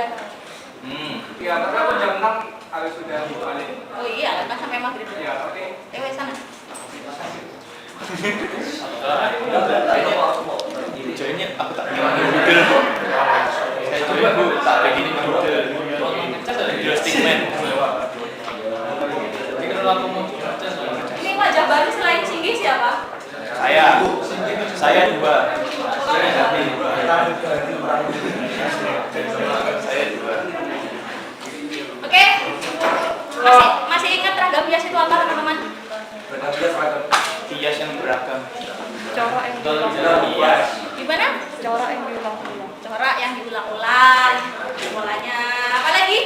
ada. Ya, tapi aku jam 6 harus sudah balik. Oh iya, kan sampai maghrib. Ya, oke. Wes sana. Joinnya aku tak Google. Saya coba Bu, tak begini Google. Video statement. Ini wajah baru selain Singgi siapa? Saya dua. Oke. Masih ingat ragam hias itu apa teman-teman? Hias yang beragam. Corak yang diulang-ulang. Hias. Gimana? Corak yang diulang-ulang. Corak yang diulang-ulang. Polanya apa lagi?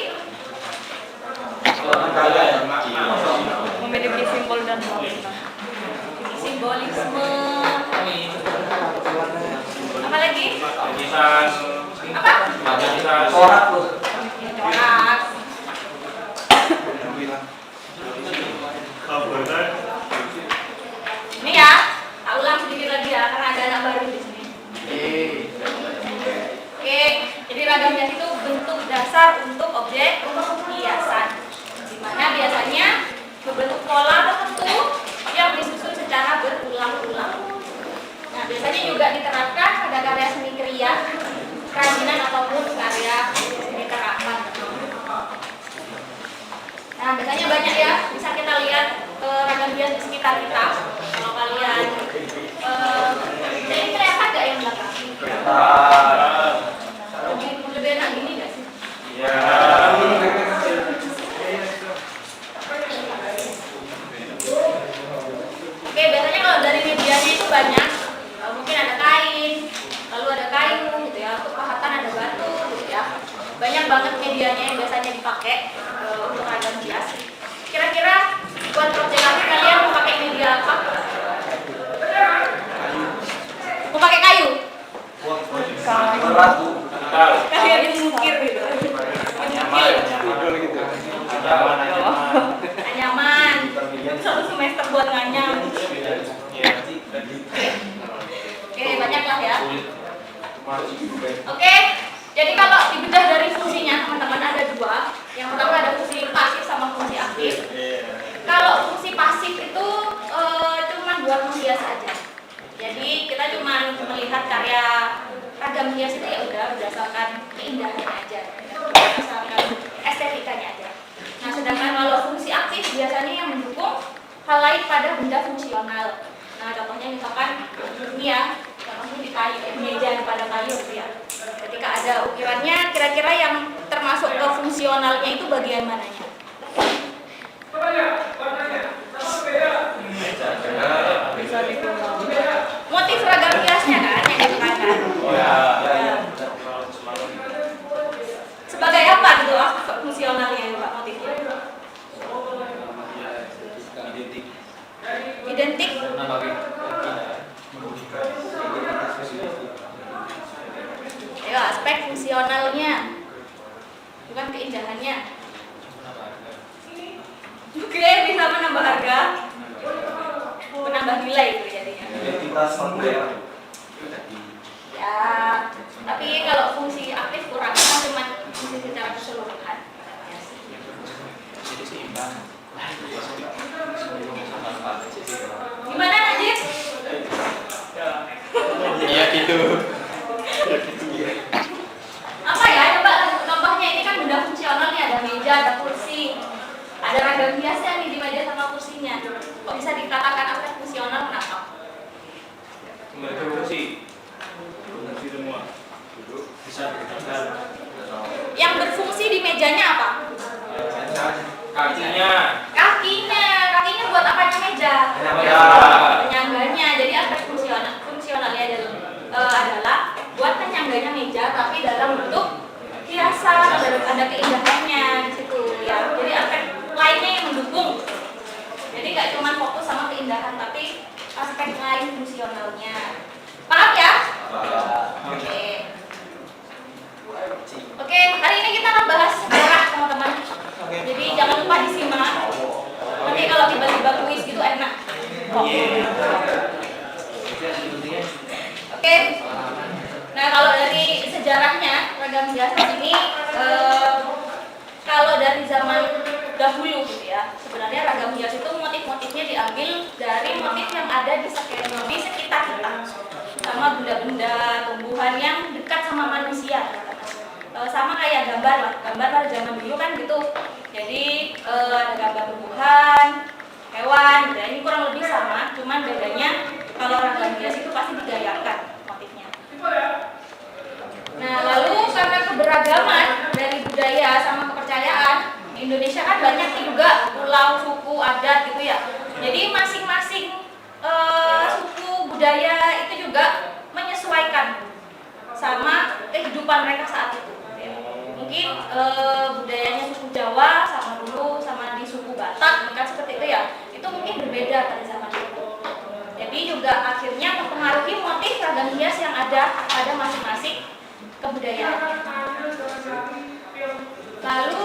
Memiliki simbol dan makna. Simbolisme. Apa lagi? Lukisan. Apa? Corak. Corak. Ini ya, tak ulang sedikit lagi ya, karena ada anak baru di sini. Oke, jadi ragam hias itu bentuk dasar untuk objek hiasan, di mana biasanya berbentuk pola tertentu yang disusun secara berulang-ulang. Nah, biasanya juga diterapkan pada karya seni kriya, kerajinan ataupun karya seni terapan. Nah, biasanya banyak ya, bisa kita lihat ragam hias di sekitar kita. Kalau kalian, jadi kelihatan nggak yang belakang? Lebih enak gini nggak sih? Ya. Oke, biasanya kalau dari medianya itu banyak. Mungkin ada kain, lalu ada kayu, gitu ya. Untuk pahatan ada batu, gitu ya. Banyak banget medianya yang biasanya dipakai untuk ragam hias. Kira-kira buat project kami kalian mau pakai media apa? Mau pakai kayu? Kalian yang mungkir gitu. Anyaman. Satu semester buat nganyam. Oke, banyak lah ya. Oke, jadi kalau dibedah dari fungsinya teman-teman ada dua. Yang pertama ada fungsi pasif sama fungsi aktif. Kalau fungsi pasif itu cuma buat menghias saja. Jadi kita cuma melihat karya ragam hias itu ya udah berdasarkan keindahannya aja, berdasarkan estetikanya aja. Nah, sedangkan kalau fungsi aktif biasanya yang mendukung hal lain pada benda fungsional. Nah, contohnya misalkan ini ya, contohnya di kayu, meja pada kayu gitu ya. Ketika ada ukirannya, kira-kira yang termasuk ke fungsionalnya itu bagian mananya? Bisa digunakan. Motif ragam hiasnya kan yang digunakan. Sebagai apa gitu fungsionalnya Pak motifnya? Identik. Ayo, aspek fungsionalnya, bukan keindahannya. Oke, bisa menambah harga, menambah nilai itu jadinya. Ya, tapi kalau fungsi aktif kurang, kan cuma fungsi secara keseluruhan. Gimana Najib? Iya gitu. Apa ya? Coba contohnya ini kan benda fungsional nih, ada meja, ada kursi, ada ragam hiasnya nih di meja sama kursinya. Kok bisa dikatakan aspek fungsional? Kenapa? Fungsi semua. Bisa dikatakan. Yang berfungsi di mejanya apa? Kakinya. Kakinya buat apanya meja? Ya. Penyangganya. Jadi aspek fungsionalnya adalah buat penyangganya meja, tapi dalam bentuk hiasan, ada keindahannya di situ ya. Jadi aspek lainnya yang mendukung. Jadi nggak cuma fokus sama keindahan, tapi aspek lain fungsionalnya. Paham ya? Oke. Oke, hari ini kita akan bahas sejarah teman-teman. Jadi jangan lupa disimak. Nanti kalau tiba-tiba kuis gitu enak. Oke. Nah, kalau dari sejarahnya ragam hias ini kalau dari zaman dahulu gitu ya, sebenarnya ragam hias itu motif-motifnya diambil dari motif yang ada di sekitar kita, sama benda-benda tumbuhan yang dekat sama manusia. Sama kayak gambar lah, gambar pada zaman dulu kan gitu. Jadi ada gambar tumbuhan, hewan, dan ini kurang lebih sama, cuman bedanya kalau ragam hias itu pasti digayakan motifnya. Nah, lalu karena keberagaman dari budaya sama kepercayaan, di Indonesia kan banyak juga pulau, suku, adat gitu ya. Jadi masing-masing suku budaya itu juga menyesuaikan sama kehidupan mereka saat itu. Mungkin budayanya suku Jawa sama dulu sama di suku Batak, maka seperti itu ya. Itu mungkin berbeda pada zaman itu. Jadi juga akhirnya mempengaruhi motif ragam hias yang ada pada masing-masing kebudayaan. Lalu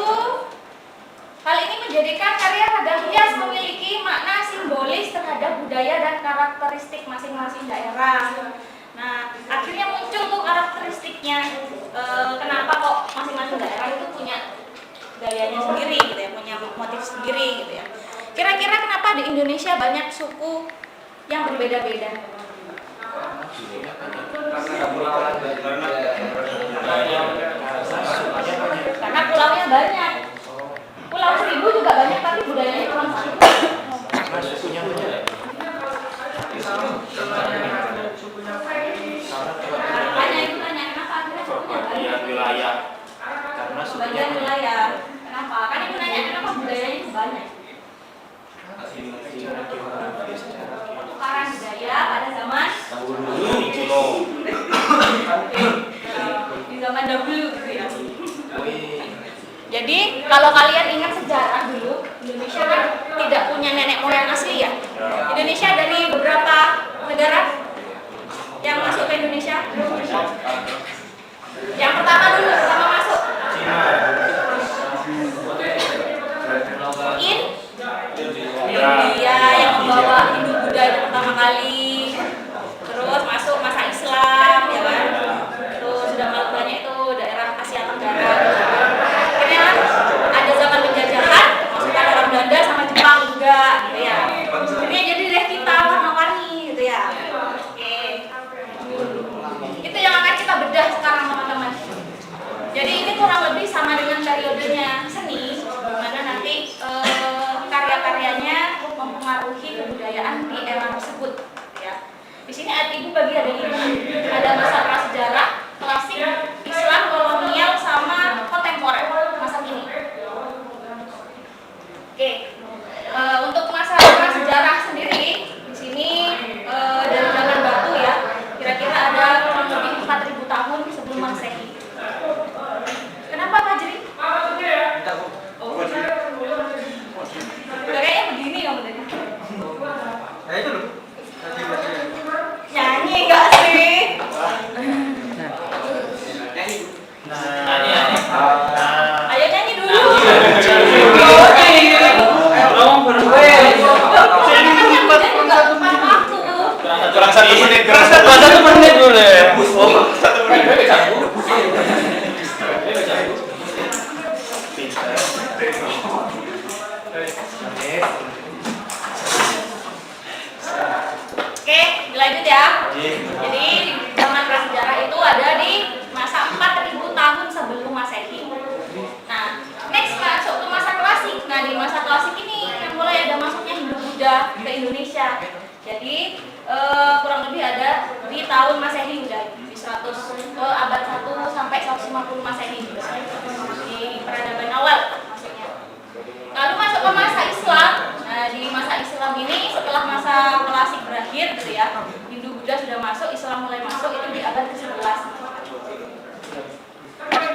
hal ini menjadikan karya ragam hias memiliki makna simbolis terhadap budaya dan karakteristik masing-masing daerah. Nah, akhirnya muncul tuh karakteristiknya. Kenapa kok masing-masing daerah itu punya gayanya sendiri gitu ya, punya motif sendiri gitu ya. Kira-kira kenapa di Indonesia banyak suku yang berbeda-beda? Karena pulaunya banyak. Pulau Seribu juga banyak tapi budayanya cuma satu. Tanya kenapa akhirnya sukunya banyak? Wilayah. Karena Sebagian wilayah. Kenapa? Kan ibu nanya kenapa budayanya itu banyak? Tukaran budaya pada zaman di zaman dahulu gitu ya. Jadi kalau kalian ingat sejarah dulu, Indonesia kan tidak punya nenek moyang asli ya. Indonesia dari beberapa negara yang masuk ke Indonesia. Yang pertama masuk. India yang membawa Hindu Buddha itu pertama kali. Terus masuk masa Islam ya kan. Terus sudah banyak itu daerah Asia Tenggara. Akhirnya ada zaman penjajahan, masukan orang Belanda sama Jepang juga gitu ya. Jadi deh kita warna-warni gitu ya. Oke. Itu yang akan kita bedah sekarang teman-teman. Jadi ini kurang lebih sama dengan periodenya seni, mana nanti karya-karyanya mempengaruhi kebudayaan di era tersebut. Ya. Di sini ibu bagi ada ini, ada masa prasejarah, klasik, Islam, kolonial, sama kontemporer masa kini. Oke, untuk masa prasejarah sendiri di sini dari zaman batu ya, kira-kira ada kurang lebih 4.000 tahun sebelum Masehi. Kenapa Pak Jeri? Oh, kayaknya begini kamu tadi. Nyanyi enggak sih? Ayo nyanyi dulu. kurang 1 menit, kurang 1 menit dulu ya. 1 menit. Oke, dilanjut ya. Jadi zaman prasejarah itu ada di masa 4.000 tahun sebelum Masehi. Nah, next masuk ke masa klasik. Nah, di masa klasik ini yang mulai ada masuknya Hindu Buddha ke Indonesia. Jadi kurang lebih ada di tahun Masehi udah di 100 abad 1 sampai 150 Masehi di peradaban awal maksudnya. Lalu masuk ke masa Islam. Nah, di masa Islam ini setelah masa klasik berakhir gitu ya, Hindu Buddha sudah masuk, Islam mulai masuk itu di abad ke-11.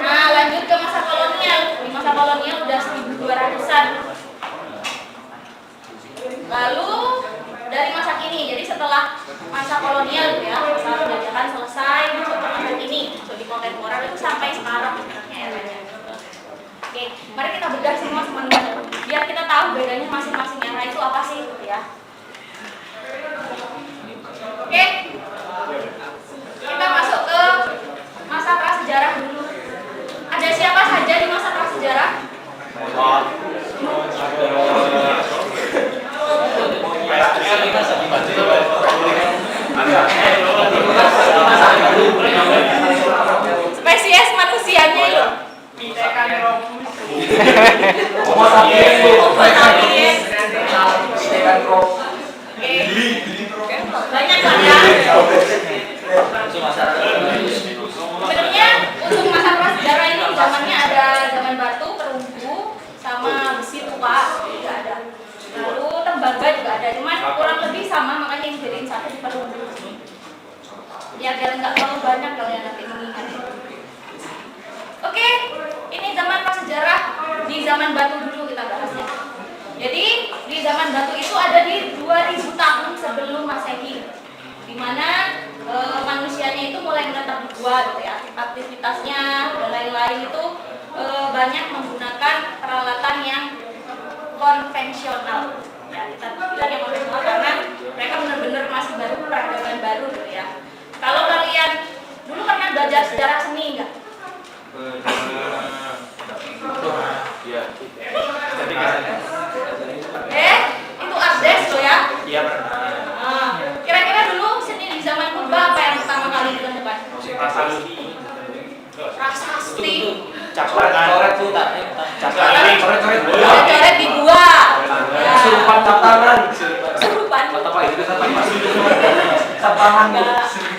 Nah, lanjut ke masa kolonial. Di masa kolonial udah 1200-an. Lalu dari masa kini, jadi setelah masa kolonial ya, masa penjajahan selesai, masuk ke masa kini, masuk di kontemporer itu sampai sekarang sebenarnya eranya. Oke, mari kita bedah semua teman-teman, biar kita tahu bedanya masing-masing era itu apa sih, gitu ya. Oke, kita masuk ke masa prasejarah dulu. biar nggak terlalu banyak kalian nanti mengingat. Oke, ini zaman prasejarah di zaman batu dulu kita bahasnya. Jadi di zaman batu itu ada di 2000 tahun sebelum Masehi, di mana manusianya itu mulai menetap di gua gitu ya. Aktivitasnya dan lain-lain itu banyak menggunakan peralatan yang konvensional. Ya, kita bilang yang konvensional karena mereka benar-benar masih baru, peradaban baru gitu ya. Kalau kalian dulu pernah belajar sejarah seni enggak? Iya. Itu ardes tuh ya? Iya pernah. Nah, kira-kira dulu seni di zaman purba apa yang pertama kali ditemukan? Prasasti. Coret tuh tak. Coret di gua. Ya. Kesurupan tangan. Kesurupan. Apa itu tangan?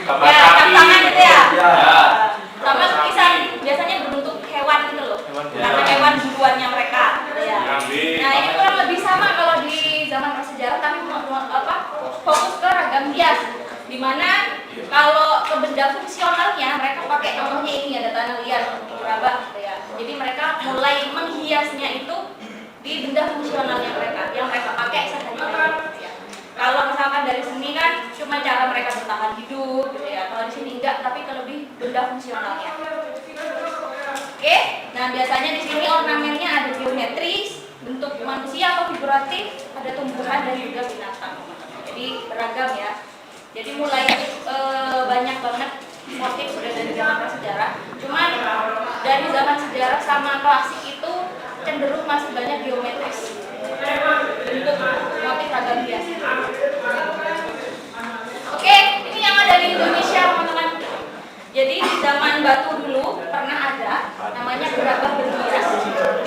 Ya, tangan itu ya. Ya. Sama lukisan biasanya berbentuk hewan gitu loh. Karena hewan buruannya mereka. Ya. Nah, ini kurang lebih sama kalau di zaman prasejarah tapi fokus ke ragam hias. Dimana kalau ke benda fungsionalnya mereka pakai contohnya ini ada tanah liat, gerabah gitu ya. Jadi mereka mulai menghiasnya itu di benda fungsionalnya mereka yang mereka pakai sehari-hari gitu ya. Kalau misalkan dari seni kan cuma cara mereka bertahan hidup gitu ya. Kalau di sini enggak, tapi lebih benda fungsionalnya. Oke, nah biasanya di sini ornamennya ada geometris, bentuk manusia atau figuratif, ada tumbuhan dan juga binatang. Jadi beragam ya. Jadi mulai banyak banget motif sudah dari zaman prasejarah. Cuman dari zaman sejarah sama klasik itu cenderung masih banyak geometris. Bentuk motif ragam hias. Oke, ini yang ada di Indonesia teman-teman. Jadi di zaman batu dulu pernah ada namanya gerabah berhias.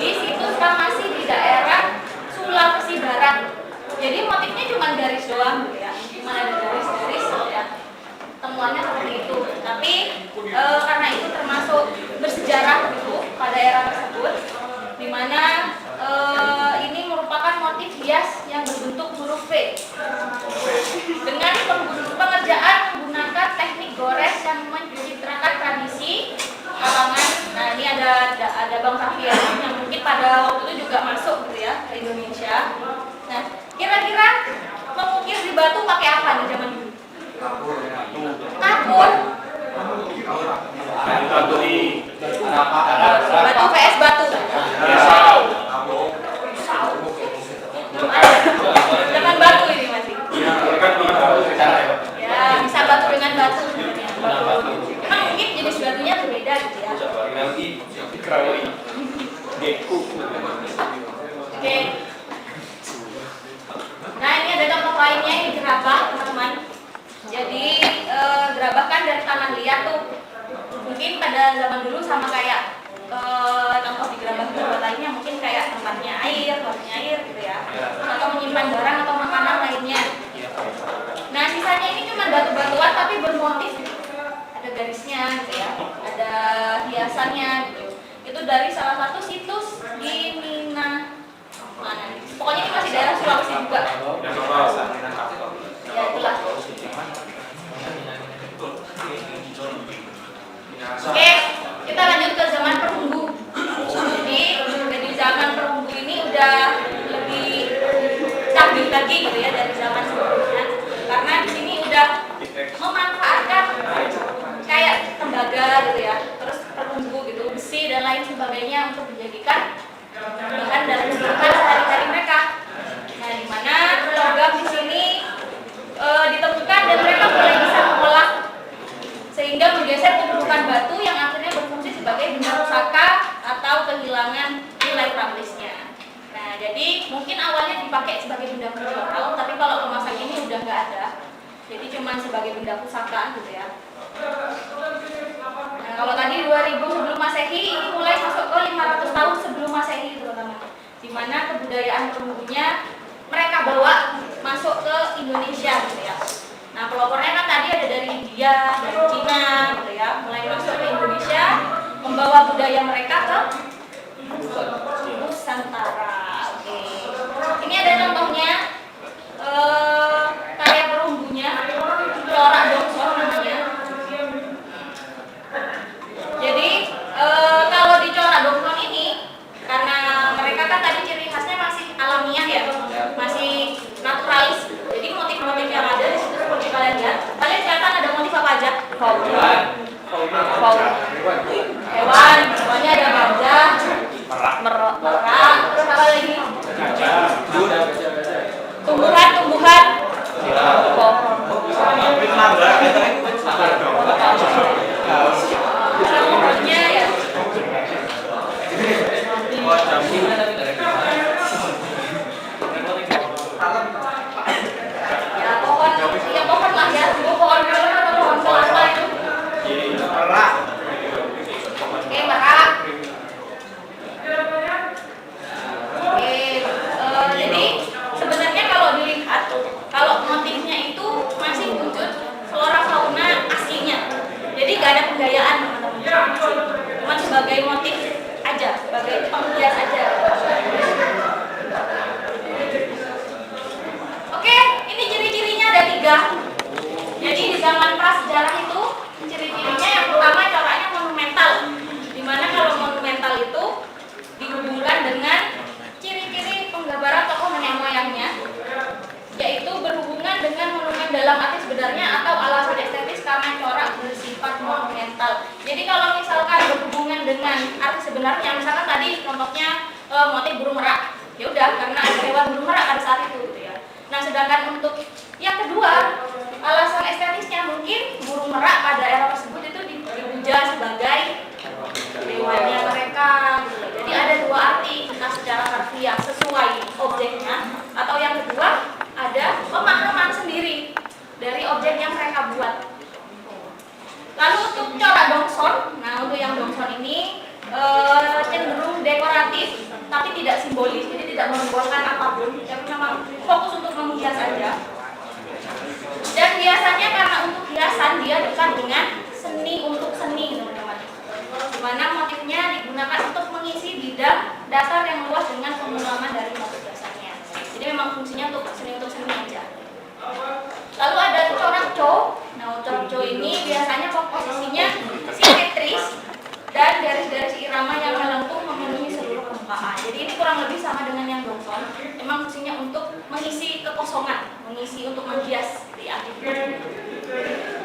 Di situ masih di daerah Sulawesi Barat. Jadi motifnya cuma garis doang gitu ya. Cuma ada garis-garis ya. Temuannya seperti itu. Tapi karena itu termasuk bersejarah gitu pada era tersebut, di mana ini merupakan motif hias yang berbentuk huruf V dengan pengerjaan menggunakan teknik gores yang mencitrakan tradisi kalangan. Nah, ini ada Bang Safian yang mungkin pada waktu itu juga masuk gitu ya ke Indonesia. Nah, kira-kira mengukir di batu pakai apa nih zaman dulu? Kapur. Batu vs batu. Dengan batu ini masih. Ya, bisa batu dengan batu sebenarnya. Emang mungkin jenis batunya berbeda gitu ya. Oke. Nah, ini ada contoh lainnya, ini gerabah teman-teman. Jadi gerabah kan dari tanah liat tuh. Mungkin pada zaman dulu sama kayak contoh di gerabah lainnya mungkin kayak tempatnya air gitu ya. Atau menyimpan barang atau makanan lainnya. Nah, sisanya ini cuma batu-batuan tapi bermotif. Ada garisnya gitu ya. Ada hiasannya gitu. Itu dari salah satu situs di Mina. Mana nih? Pokoknya ini masih daerah Sulawesi juga. Ya, itulah. Oke, kita lanjut ke zaman perunggu. Jadi di zaman perunggu ini udah lebih canggih lagi gitu ya dari zaman sebelumnya. Karena di sini udah memanfaatkan kayak tembaga gitu ya, terus perunggu gitu, besi dan lain sebagainya untuk dijadikan bahan dalam kehidupan sehari-hari mereka. Nah, di mana logam di sini ditemukan dan mereka mulai bisa mengolah sehingga menggeser tumpukan batu yang akhirnya berfungsi sebagai benda pusaka atau kehilangan nilai praktisnya. Nah, jadi mungkin awalnya dipakai sebagai benda fungsional, tapi kalau ke masa ini udah nggak ada. Jadi cuma sebagai benda pusaka gitu ya. Nah, kalau tadi 2000 sebelum Masehi, ini mulai masuk ke 500 tahun sebelum Masehi terutama. Di mana kebudayaan perunggunya mereka bawa masuk ke Indonesia gitu ya. Nah, pelopornya kan tadi ada dari India, dari Cina gitu ya, mulai masuk ke Indonesia, membawa budaya mereka ke Nusantara. Oke. Ini ada contohnya karya perunggunya, Flora Dongsor namanya. sebagai motif aja, sebagai penghias aja. Oke, ini ciri-cirinya ada 3. Jadi di zaman prasejarah itu ciri-cirinya yang pertama coraknya monumental. Dimana kalau monumental itu dihubungkan dengan ciri-ciri penggambaran tokoh nenek moyangnya, yaitu berhubungan dengan monumen dalam arti sebenarnya atau alasan estetis karena corak bersifat monumental. Jadi kalau misalkan berhubungan dengan arti sebenarnya, misalkan tadi contohnya motif burung merak, ya udah karena ada hewan burung merak pada saat itu gitu ya. Nah sedangkan untuk yang kedua, alasan estetisnya mungkin burung merak pada era tersebut itu dipuja sebagai dewanya mereka gitu. Jadi ada 2 arti, entah secara harfiah sesuai objeknya, atau yang kedua ada pemahaman sendiri dari objek yang mereka buat. Lalu untuk corak dongson, nah untuk yang dongson ini cenderung dekoratif tapi tidak simbolis, jadi tidak membolkan apapun, tapi memang fokus untuk menghias saja. Dan biasanya karena untuk hiasan dia dekat dengan seni untuk seni, teman-teman. Dimana motifnya digunakan untuk mengisi bidang dasar yang luas dengan pengalaman dari motif dasarnya. Jadi memang fungsinya untuk seni aja. Lalu ada corak co. Nah, corak co ini biasanya komposisinya simetris dan garis-garis irama yang melengkung memenuhi seluruh permukaan. Jadi ini kurang lebih sama dengan yang dongson. Memang fungsinya untuk mengisi kekosongan, mengisi untuk menghias di akhir.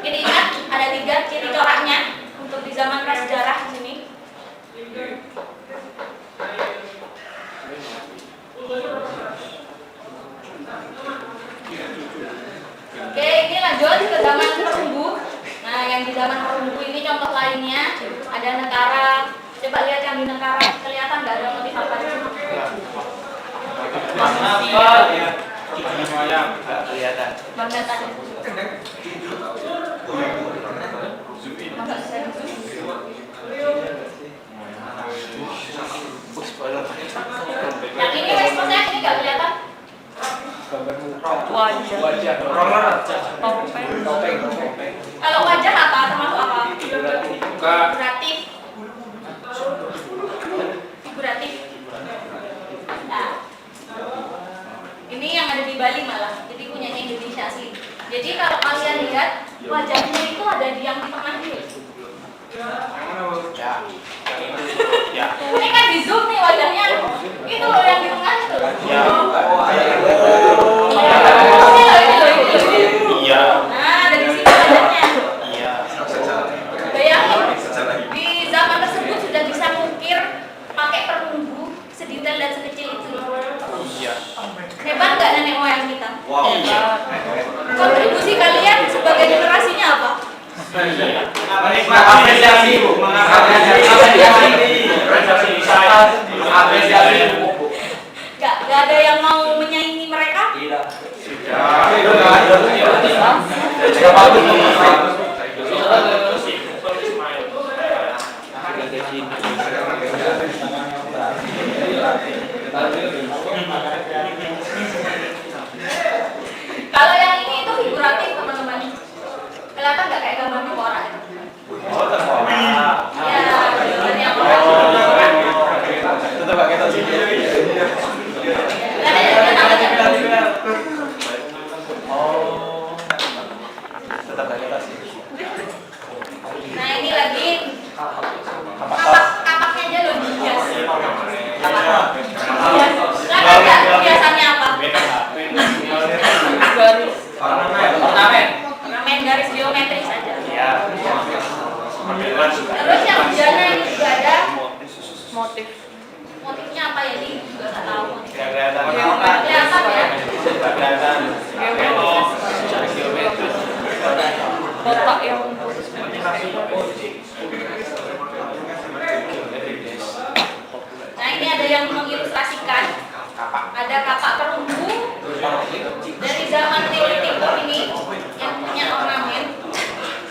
Jadi ingat ada 3 ciri coraknya untuk di zaman prasejarah di sini. Oke, ini lanjut ke zaman perunggu. Nah, yang di zaman perunggu ini contoh lainnya ada nekara. Coba lihat yang di nekara, kelihatan nggak ada motif apa di sini? Kenapa ya? Moyang nggak kelihatan. Magnet ada. Yang ini responnya ini nggak kelihatan? Wajah. Topeng. Kalau wajah apa? Termasuk apa? Figuratif. Nah, ini yang ada di Bali malah. Jadi punyanya Indonesia asli. Jadi kalau kalian lihat wajahnya itu ada di yang di tengah ini. Ya. Ini kan di zoom nih wajahnya. Itu loh yang di tengah itu. Ya. Ini. Iya. Nah, ada di sini wajahnya. Iya. Bayangin di zaman tersebut sudah bisa mengukir pakai perunggu sedetail dan sekecil itu. Iya. Hebat nggak nenek moyang kita? Hebat. Kontribusi kalian sebagai generasinya apa? Apresiasi, Bu. Gak ada yang mau menyaingi mereka? Kalau yang ini itu figuratif, teman-teman. Kelihatan nggak kayak gambar tengkorak? Ya, gambar yang Tetap pakai tas ini. Tetap pakai tas ini. Nah ini lagi kapaknya aja loh dihias. Kelihatan nggak hiasannya apa? Garis. Ornamen garis geometris saja. Iya. Terus yang bujana ini juga ada Motif. motifnya apa ya? Ini juga nggak tahu. Tidak kelihatan. Kelihatan ya? Tidak kelihatan. Geometris. Kotak yang Nah ini ada yang mengilustrasikan. Ada kapak perunggu dari zaman Neolitik ini yang punya ornamen.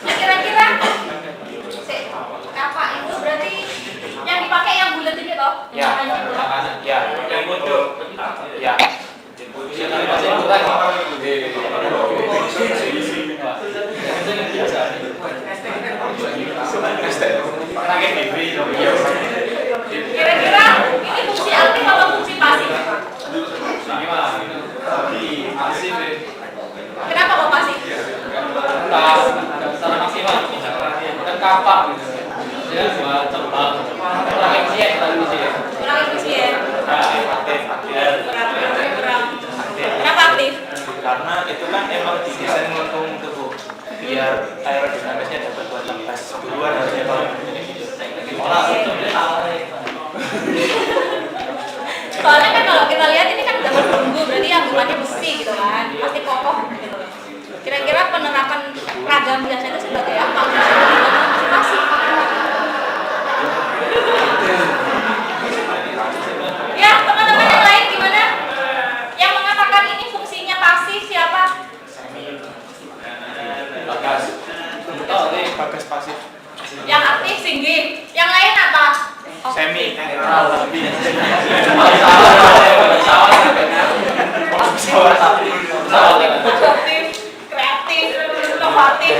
Nah kira-kira kapak itu berarti yang dipakai yang bulat ini toh? Ya. Ya. Yang bodoh. Ya. Pakai TV. buat tembang kurang efisien. Kurang efisien. Kenapa aktif? Karena itu kan emang didesain untuk tubuh biar aerodinamisnya dapat buat lepas duluan harusnya kalau Soalnya kan kalau kita lihat ini kan zaman bumbu, berarti anggapannya besi gitu kan, pasti kokoh gitu. Kira-kira penerapan ragam biasa itu sebagai apa? Masih ya, teman-teman yang lain gimana? Yang mengatakan ini fungsinya pasif siapa? Bagas. Oh, ini Bagas pasif. Yang aktif Singgi. Yang lain apa? Semi. Aktif, kreatif, inovatif.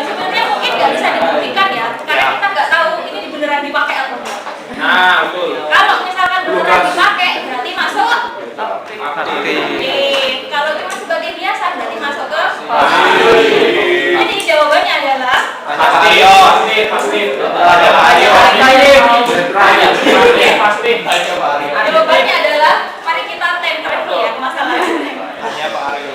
Sebenarnya mungkin nggak bisa dibuktikan ya, karena kita nggak tahu ini beneran dipakai atau enggak. Nah, betul. Kalau misalkan beneran dipakai, berarti masuk Aktif. Kalau cuma sebagai biasa, berarti masuk ke Jadi jawabannya adalah jawabannya adalah mari kita time travel ya ke masa lalu. Hanya Pak Aryo.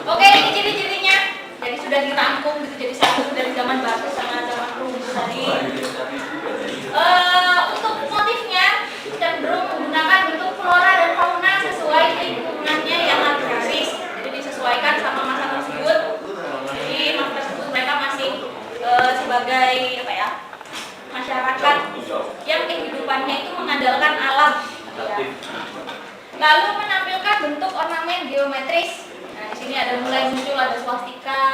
Oke, ini ciri-cirinya. Jadi sudah dirangkum gitu jadi satu dari zaman batu sama zaman perunggu tadi. Untuk motifnya cenderung menggunakan bentuk flora dan fauna sesuai lingkungannya yang agraris. Jadi disesuaikan sama masa tersebut. Jadi masa tersebut mereka masih sebagai apa ya? Masyarakat yang kehidupannya itu mengandalkan alam. Ya. Lalu menampilkan bentuk ornamen geometris. Nah, di sini ada mulai muncul ada swastika,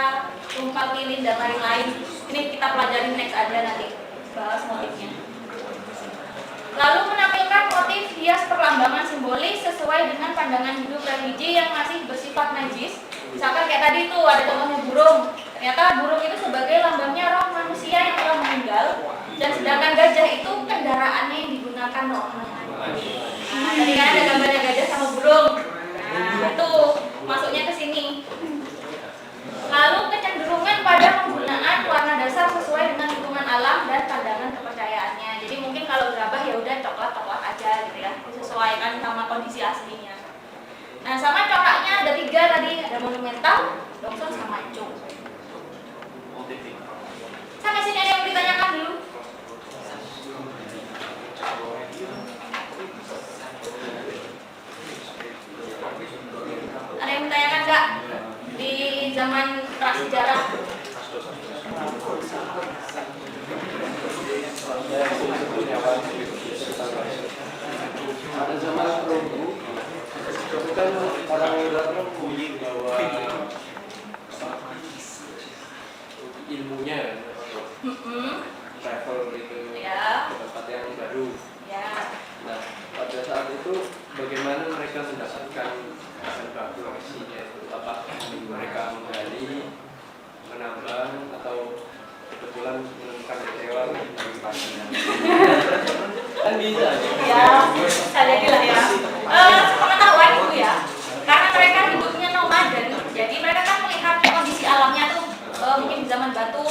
tumpal lilin dan lain-lain. Ini kita pelajari next aja nanti bahas motifnya. Lalu menampilkan motif hias perlambangan simbolis sesuai dengan pandangan hidup religi yang masih bersifat najis. Misalkan kayak tadi tuh ada contohnya burung. Ternyata burung itu sebagai lambangnya roh manusia yang telah meninggal, dan sedangkan gajah itu kendaraannya yang digunakan roh. Nah, tadi kan ada gambarnya gajah sama burung. Nah, itu masuknya ke sini. Lalu kecenderungan pada penggunaan warna dasar sesuai dengan lingkungan alam dan pandangan kepercayaannya. Jadi mungkin kalau gerabah ya udah coklat aja gitu ya, disesuaikan sama kondisi aslinya. Nah, sama coraknya ada 3 tadi, ada monumental, longsor sama cung. Sampai sini ada yang mau ditanyakan dulu? Ada yang ditanyakan nggak di zaman prasejarah? Pada zaman perunggu, itu kan orang Irak membunyi bahwa ilmunya travel itu Ya. tempat yang baru. Ya. Nah, pada saat itu bagaimana mereka mendapatkan bahan baku isinya itu? Apakah mereka menggali, menambang, atau kebetulan menemukan kecewa dari pasiennya? Kan bisa Ya, bisa jadi lah ya. Pengetahuan itu ya, karena mereka hidupnya nomaden, jadi mereka kan melihat kondisi alamnya tuh mungkin di zaman batu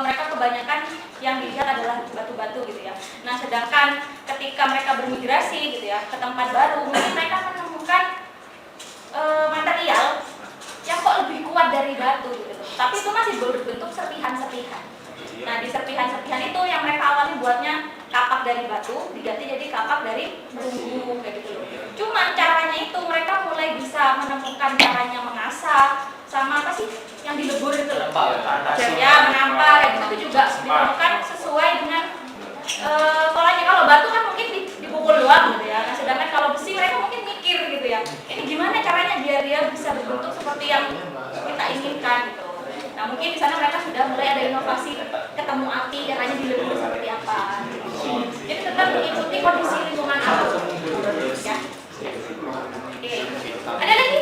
mereka kebanyakan yang dilihat adalah batu-batu gitu ya. Nah, sedangkan ketika mereka bermigrasi gitu ya ke tempat baru, mungkin mereka menemukan material yang kok lebih kuat dari batu gitu. Tapi itu masih berbentuk serpihan-serpihan. Nah, di serpihan-serpihan itu yang mereka awalnya buatnya kapak dari batu diganti jadi kapak dari perunggu kayak gitu. Cuman caranya itu mereka mulai bisa menemukan caranya mengasah sama apa sih yang dilebur itu loh. Ya, menampar kayak gitu itu juga ditemukan sesuai dengan polanya. Kalau batu kan mungkin dipukul doang gitu ya. Nah, sedangkan kalau besi mereka mungkin mikir gitu ya. Ini gimana caranya biar dia bisa berbentuk seperti yang kita inginkan gitu. Nah, mungkin di sana mereka sudah mulai ada inovasi, ketemu api caranya dilebur seperti apa. Jadi tetap mengikuti kondisi lingkungan alam. Ya. Oke. Ada lagi?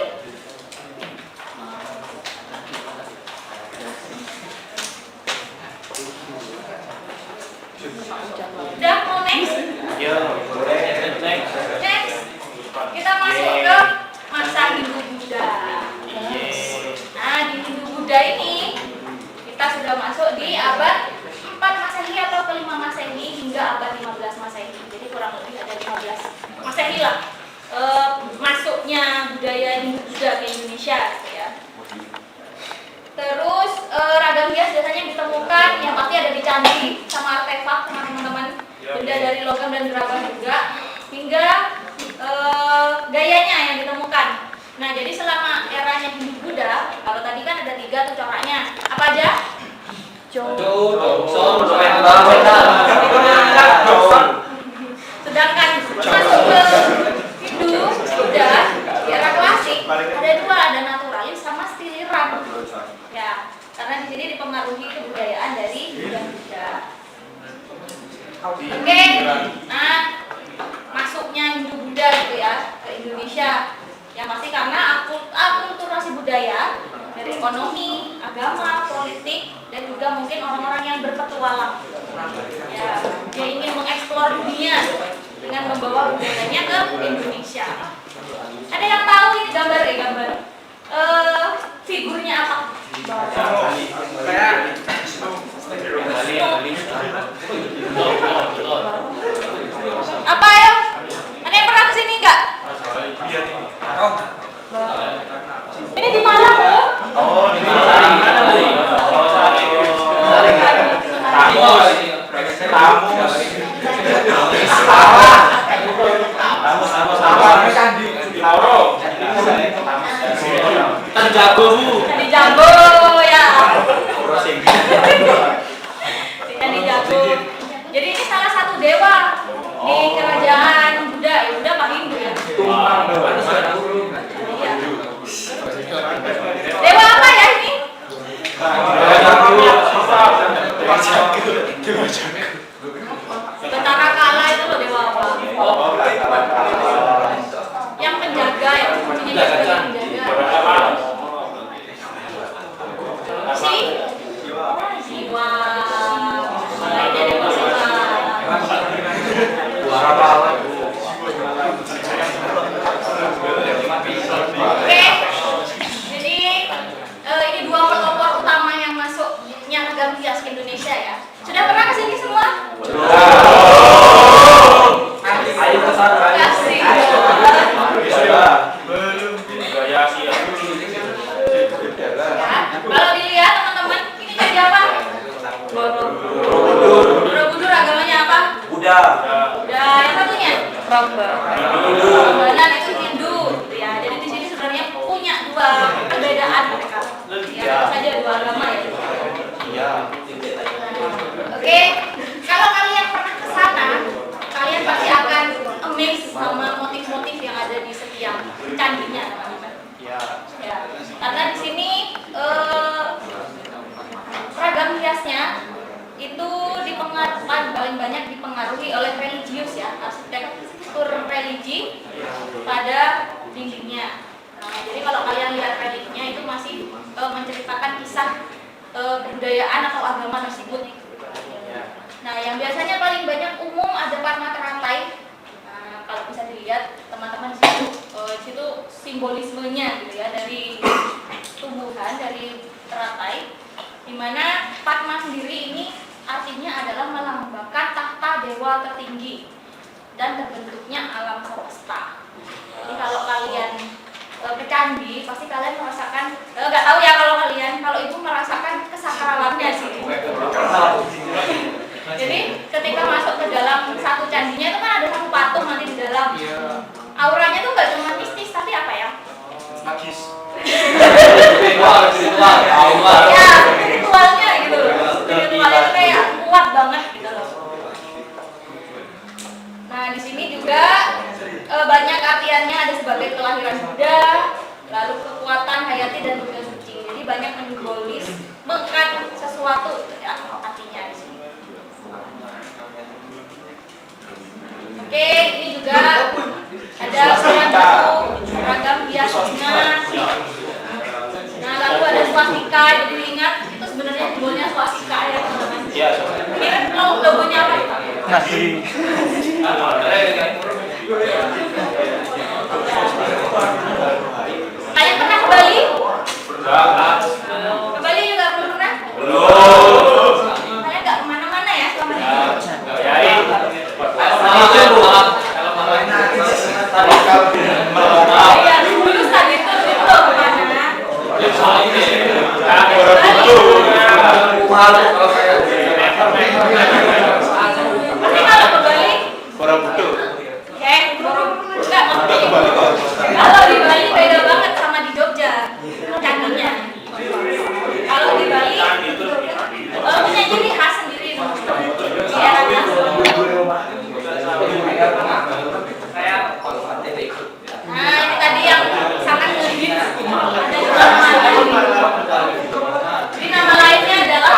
masuk di abad 4 Masehi atau ke-5 Masehi hingga abad 15 Masehi. Jadi kurang lebih ada 15 Masehi lah masuknya budaya Hindu-Buddha ke Indonesia gitu ya. Terus ragam hias biasanya ditemukan yang pasti ada di candi sama artefak teman-teman, benda dari logam dan gerabah juga, hingga gayanya yang ditemukan. Nah, jadi selama eranya Hindu-Buddha, kalau tadi kan ada 3 tuh coraknya. Apa aja? Sedangkan masuk ke Hindu-Buddha di era klasik ada 2, ada naturalis sama stiliran. Ya, karena di sini dipengaruhi kebudayaan dari Buddha. Oke, nah masuknya Hindu-Buddha gitu ya ke Indonesia. Yang pasti karena akulturasi budaya dari ekonomi, agama, politik, dan juga mungkin orang-orang yang berpetualang. Ya, dia ingin mengeksplor dunia dengan membawa budayanya ke Indonesia. Ada yang tahu ini gambar? Figurnya apa? Apa ya? Ada yang pernah kesini nggak? Ini di Malang loh. Oh, di Malang. Candi Jago ya. Candi Jago. Jadi ini salah satu dewa di kerajaan Buddha. Ya Buddha apa Hindu ya? Dewa apa ya ini? Betara Kala itu loh dewa apa? Yang penjaga, yang fungsinya dia sebagai penjaga. Siwa. Lainnya dewa Siwa. Oke. Jadi ini 2 pelopor utama yang masuknya ragam hias ke Indonesia ya. Sudah pernah kesini semua? Ayo ke sana. Kasih. Ya, Kalau dilihat teman-teman, ini jadi apa? Borobudur agamanya apa? Buddha. Udah, yang satunya? Rambanan itu Hindu, gitu ya. Jadi di sini sebenarnya punya 2 perbedaan mereka. Ya, tentu saja 2 agama ya. Iya. Oke, kalau kalian pernah ke sana, kalian pasti akan amazed sama motif-motif yang ada di setiap candinya, teman-teman. Iya. Ya, karena di sini ragam hiasnya itu paling banyak dipengaruhi oleh religius ya, arsitektur religi pada dindingnya. Nah, jadi kalau kalian lihat reliknya itu masih menceritakan kisah kebudayaan atau agama tersebut. Nah, yang biasanya paling banyak umum ada parma teratai. Nah, kalau bisa dilihat teman-teman di situ simbolismenya gitu ya, dari tumbuhan dari teratai, di mana Padma sendiri ini artinya adalah melambangkan tahta dewa tertinggi dan terbentuknya alam semesta. Jadi kalau kalian ke candi, pasti kalian merasakan, nggak tahu ya kalau ibu merasakan kesakralannya sih. Jadi ketika masuk ke dalam satu candinya itu kan ada satu patung nanti di dalam. Auranya tuh nggak cuma mistis tapi apa ya? Magis. Spiritual. Ya, spiritualnya gitu. Spiritualnya itu kayak kuat banget gitu loh. Nah, di sini juga banyak artiannya, ada sebagai kelahiran Buddha, lalu kekuatan hayati dan juga suci. Jadi banyak mensimbolis mengkat sesuatu gitu ya artinya di sini. Oke, ini juga ada ukuran batu, ragam hias bunga. Nah, lalu ada swastika. Jadi ingat itu sebenarnya simbolnya swastika ya teman-teman. Iya. Ini logonya apa? Nasi. Kalian pernah ke Bali? Pernah. Ke Bali juga belum pernah? Belum. Tapi kalau ke Bali, Borobudur. enggak kalau di Bali beda banget sama di Jogja candinya. Kalau di Bali punya ciri khas sendiri. Nah ini tadi yang sangat ngehit. Ada juga nama lain. Jadi nama lainnya adalah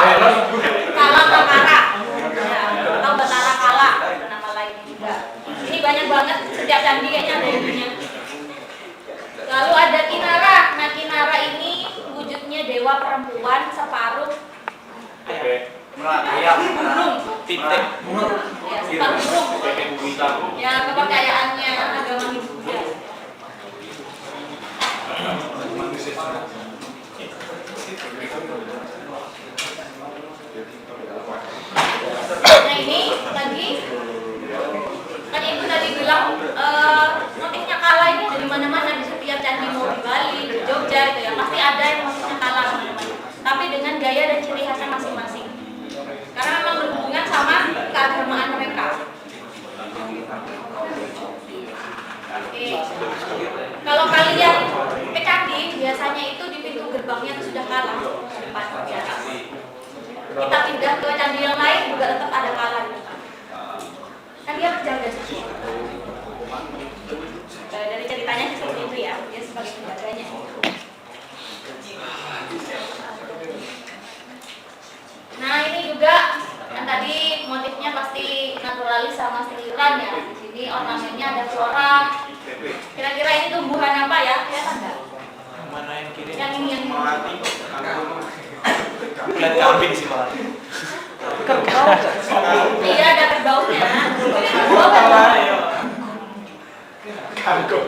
Kala Takara, ya, atau Batara Kala. Ada nama lainnya juga. Ini banyak banget, setiap candi kayaknya ada ininya. Lalu ada Kinara. Nah Kinara ini wujudnya dewa perempuan separuh burung. Titik. Ya, separuh burung. Ya kepercayaannya agama Hindu. Nah ini lagi kan ibu tadi bilang motifnya kala ini ada di mana-mana, di setiap candi, mau di Bali, di Jogja itu ya pasti ada yang motifnya kala mana-mana. Tapi dengan gaya dan ciri khasnya masing-masing. Karena memang berhubungan sama keagamaan mereka. Oke. Kalau kalian ke candi biasanya itu di pintu gerbangnya itu sudah kala di depan ya. Kita pindah ke candi yang lain juga tetap ada kala di depan. Kan dia menjaga sih. Dari ceritanya seperti itu ya, dia sebagai penjaganya. Nah ini juga kan tadi motifnya pasti naturalis sama seliran ya. Di sini ornamennya ada flora. Kira-kira ini tumbuhan apa ya? Kelihatan nggak? Mana yang kiri? Yang ini yang Bulan kambing sih malah. Kerbau. iya ada kerbaunya. Ini kerbau kan? Kangkung.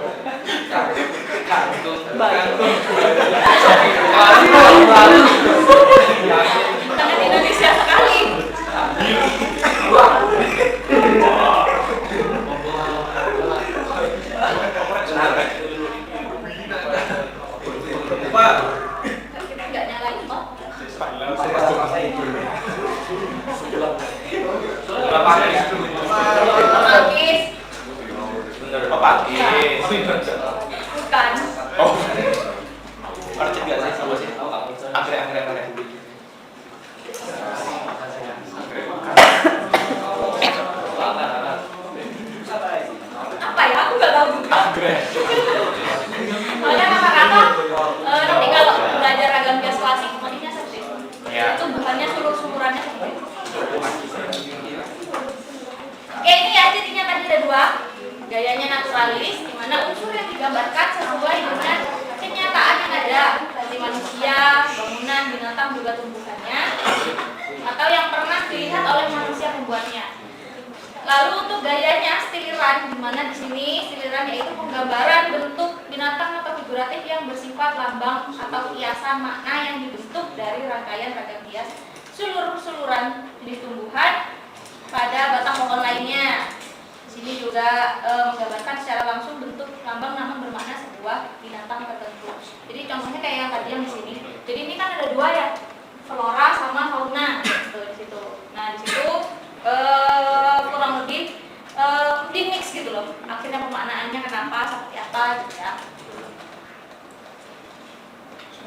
Sangat Indonesia sekali. Kita nggak nyalain kok. Pakis. Pakis. Bukan. Oh. Arcet nggak sih? Apa sih? Anggrek. Apa ya? Aku nggak tahu juga. Anggrek. Soalnya kata-kata nanti kalau belajar ragam jas klasik motifnya seperti itu. Ya. Itu bukannya sulur-sulurannya seperti itu. Oke, ini ya cirinya tadi ada dua. Gayanya naturalis, di mana unsur yang digambarkan sesuai dengan kenyataan yang ada, seperti manusia, bangunan, binatang, juga tumbuhannya, atau yang pernah dilihat oleh manusia pembuatnya. Lalu untuk gayanya stiliran, di mana di sini stiliran yaitu penggambaran bentuk binatang atau figuratif yang bersifat lambang atau hiasan makna yang dibentuk dari rangkaian ragam hias sulur-suluran jenis tumbuhan pada batang pohon lainnya. Di sini juga menggambarkan secara langsung bentuk lambang namun bermakna sebuah binatang tertentu. Jadi contohnya kayak yang tadi yang di sini. Jadi ini kan ada dua ya, flora sama fauna. Tuh di situ. Nah di situ kurang lebih di mix gitu loh. Akhirnya pemaknaannya kenapa seperti apa gitu ya.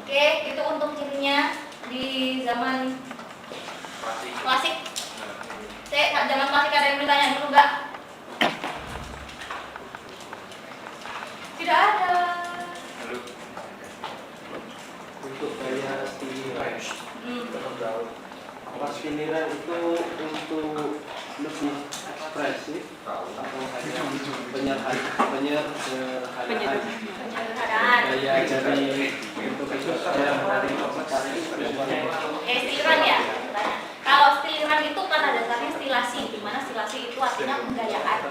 Oke, itu untuk cirinya di zaman klasik. Zaman klasik ada yang ditanya dulu nggak? Tidak ada. Untuk gaya stiliran. Pas stiliran itu untuk lebih ekspresif atau hanya penyederhanaan gaya dari untuk itu dari Stiliran ya. Kalau stiliran itu pada dasarnya stilasi, di mana stilasi itu artinya penggayaan.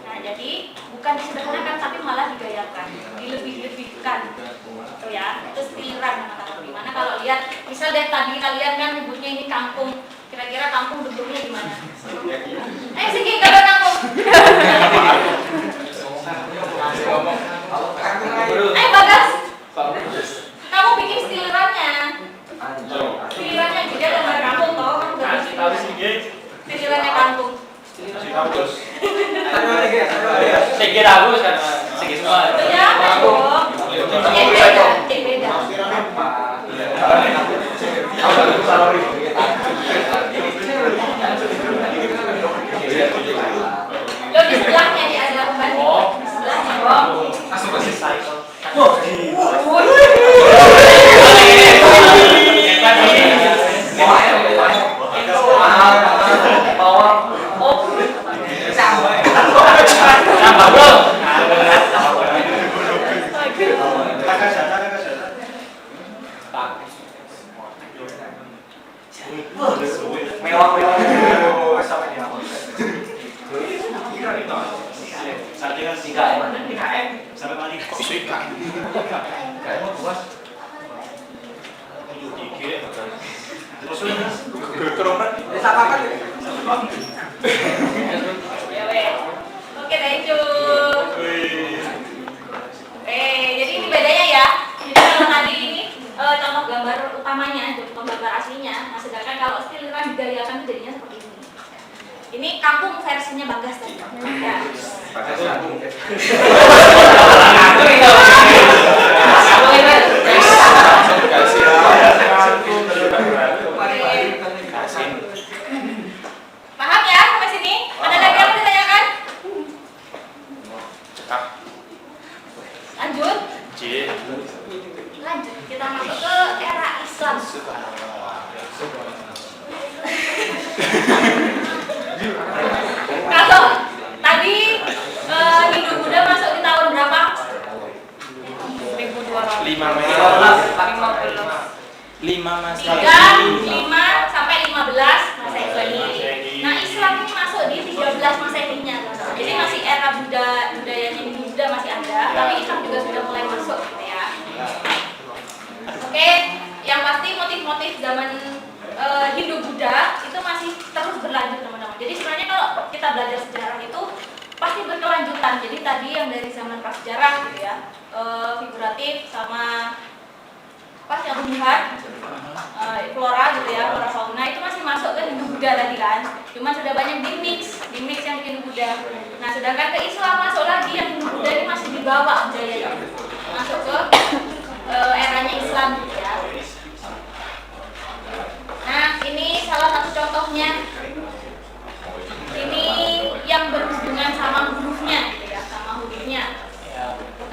Nah, jadi bukan disederhanakan tapi malah digayakan, dilebih-lebihkan. Itu ya, itu stiliran kata-kata. Dimana kalau lihat, misal dari tadi kalian kan nyebutnya ini kampung, kira-kira kampung bentuknya gimana? Sigi, gak ada kampung. Bagas, kamu bikin stilirannya. Stilirannya juga gambar kampung toh, kan udah bikin Iki aku kan segi semua. Jangan dong. Beda. Lo di sebelahnya nih ada pembanding. Di sebelahnya. Langsung ke cycle. Oke, thank you. Jadi ini bedanya ya. Jadi kalau tadi ini contoh gambar utamanya, contoh gambar aslinya. Nah, sedangkan kalau still kan digayakan itu jadinya seperti ini. Ini kampung versinya Bagas tadi. Ya. Paham ya sampai sini? Ada lagi yang mau ditanyakan? Lanjut. Lanjut. Kita masuk ke era Islam. Kalau tadi Hindu Buddha masuk di tahun berapa? 5 Masehi. 5 sampai 15 Masehi. Nah, Islam ini masuk di 13 Masehinya. Jadi masih era budayanya Hindu Buddha masih ada, tapi Islam juga sudah mulai masuk gitu ya. Oke, yang pasti motif-motif zaman Hindu Buddha itu masih terus berlanjut teman-teman. Jadi sebenarnya kalau kita belajar sejarah itu pasti berkelanjutan. Jadi tadi yang dari zaman prasejarah gitu ya, figuratif sama pas yang tumbuhan, flora gitu ya, flora fauna itu masih masuk ke Hindu Buddha tadi kan. Cuma sudah banyak di mix yang Hindu Buddha. Nah, sedangkan ke Islam masuk lagi yang Hindu Buddha ini masih dibawa budayanya masuk ke eranya Islam gitu ya. Nah, ini salah satu contohnya. Ini yang berhubungan sama hurufnya gitu ya, sama hurufnya.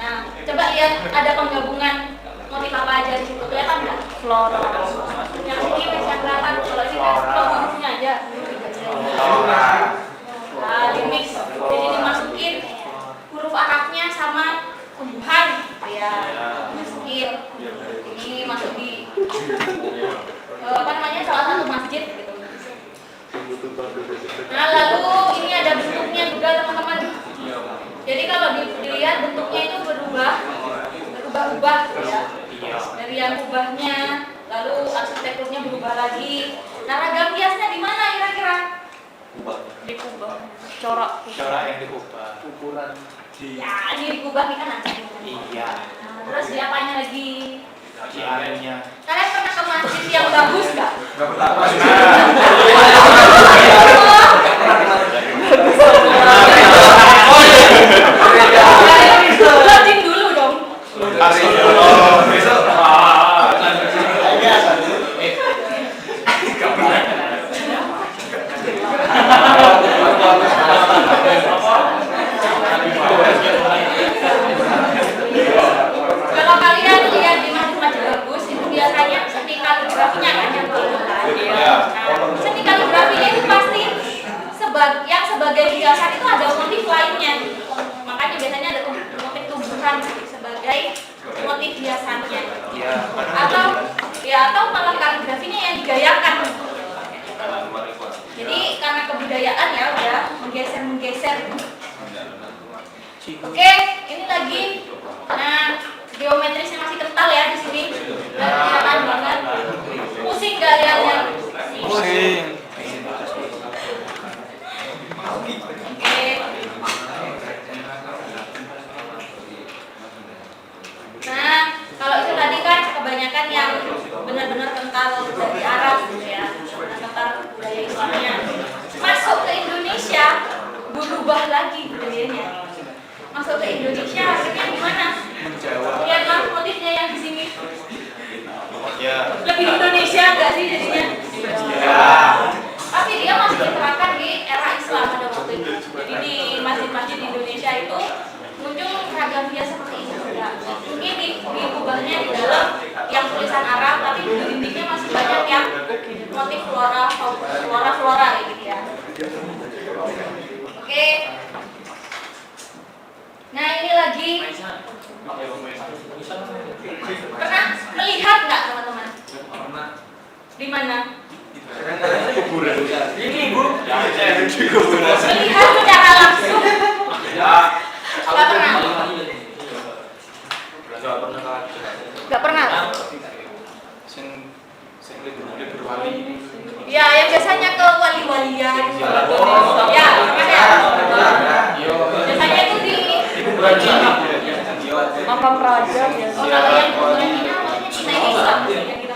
Nah, coba lihat ada penggabungan motif apa aja di situ, kelihatan nggak? Flora. Yang ini yang kelihatan, kalau ini kan hurufnya aja. Nah, di mix, jadi dimasukin huruf Arabnya sama tumbuhan, ya, masukin. Ini masuk di apa namanya salah satu masjid gitu. Nah, lalu ini ada bentuknya juga teman-teman. Jadi kalau dilihat bentuknya itu berubah-ubah ya. Dari yang ubahnya, lalu arsitekturnya berubah lagi. Nah, ragam hiasnya di mana kira-kira? Dikubah. Corak. Yang dikubah. Ukuran Ya, ini dikubah nih kan nanti. Iya. Nah, terus di apanya lagi? Di arennya. Kalian pernah ke masjid yang bagus nggak? Nggak pernah. Loading dulu dong. Besok. Kalau kalian lihat di masjid-masjid bagus itu biasanya seni kaligrafinya kan yang dilakukan. Nah, seni kaligrafinya itu pasti yang sebagai hiasan itu ada motif lainnya. Makanya biasanya ada motif tumbuhan sebagai motif hiasannya. Atau malah kaligrafinya yang digayakan. Jadi karena kebudayaan ya udah menggeser. Oke, ini lagi. Nah, geometrisnya masih kental ya di sini. Kelihatan banget. Pusing nggak lihatnya? Pusing. Oke. Nah, kalau itu tadi kan kebanyakan yang benar-benar kental dari Arab gitu ya, kental budaya Islamnya. Masuk ke Indonesia, berubah lagi budayanya. foto ke Indonesia hasilnya gimana? Lihatlah motifnya yang di sini. Ya. Lebih Indonesia nggak sih jadinya? Ya. Tapi dia masih diterapkan di era Islam pada waktu itu. Jadi di masjid-masjid di Indonesia itu muncul ragam hias seperti ini juga. Mungkin diubahnya di dalam yang tulisan Arab, tapi di dindingnya masih banyak yang motif flora kayak gitu ya. Oke. Nah ini lagi pernah melihat nggak teman-teman? Di mana? Ini Bu. Melihat secara langsung? Nggak pernah. Nggak pernah. Ya, yang biasanya ke wali-walian. Ya, makanya. Biasanya itu di Makam raja biasa. oh, kalau yang kebetulan Cina namanya Cina ini Islam yang kita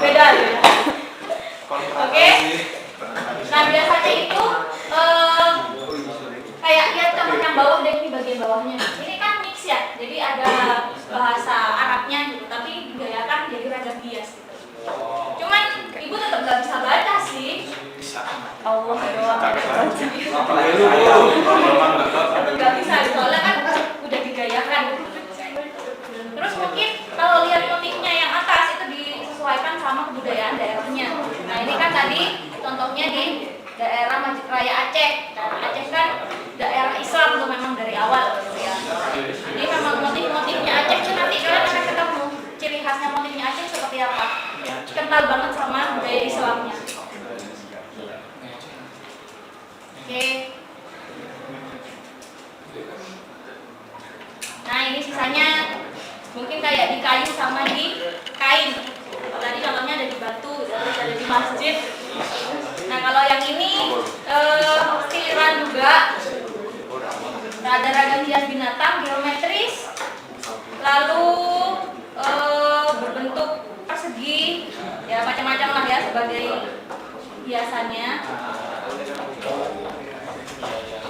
beda ya. Oke. Nah biasanya itu kayak lihat teman yang bawah deh, ini bagian bawahnya. Ini kan mix ya, jadi ada bahasa Arabnya gitu, tapi digayakan jadi ragam hias gitu. Cuman ibu tetap gak bisa baca sih. Allah doang. Gak bisa, soalnya kan udah digayakan. Terus mungkin kalau lihat motifnya yang atas itu disesuaikan sama kebudayaan daerahnya. Nah ini kan tadi contohnya di daerah Masjid Raya Aceh. Aceh kan daerah Islam tuh memang dari awal gitu ya. Jadi memang motif-motifnya Aceh tuh nanti kalian akan ketemu ciri khasnya motifnya Aceh seperti apa. Kental banget sama budaya Islamnya. Oke. Nah ini sisanya mungkin kayak di kayu sama di kain. Tadi contohnya ada di batu, terus ada di masjid. Nah kalau yang ini siliran juga, ada ragam hias binatang, geometris, lalu berbentuk persegi, ya macam-macam lah ya sebagai hiasannya.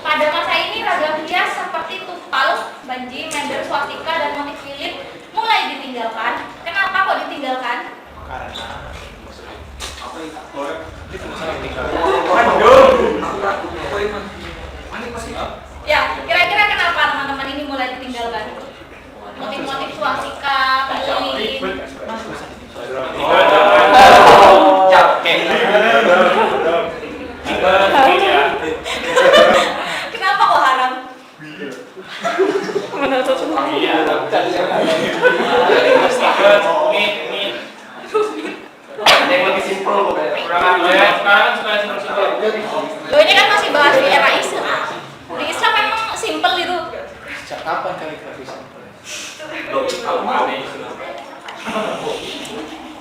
Pada masa ini ragam hias seperti tupal, banji, mender, swastika, dan motif lilin mulai ditinggalkan. Kenapa kok ditinggalkan? Ya, kira-kira kenapa teman-teman ini mulai ditinggalkan? Motif-motif swastika, lilin. Kenapa kok haram? Menurut Loh ini kan masih bahas di era Islam. Di Islam memang simple itu. Sejak kapan kaligrafi sampel?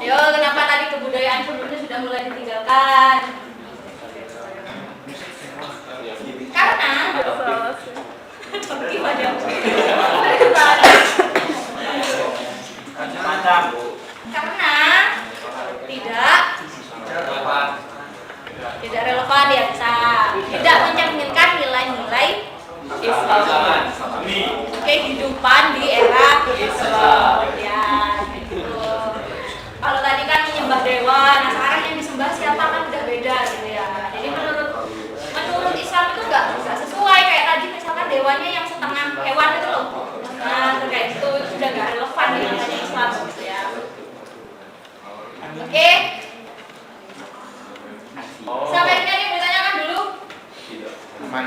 Yo, kenapa tadi kebudayaan sebelumnya sudah mulai ditinggalkan? Karena gimana? Karena tidak relevan ya, tidak mencerminkan nilai-nilai Islam. kehidupan di era Islam ya gitu. Kalau tadi kan menyembah dewa, nah sekarang yang disembah siapa kan udah beda gitu ya. Jadi menurut Islam itu nggak sesuai kayak tadi misalkan dewanya yang setengah hewan itu loh. Nah kayak gitu sudah nggak relevan dengan Islam gitu ya. Oke. Sampai ini ada yang mau ditanyakan dulu? Aman.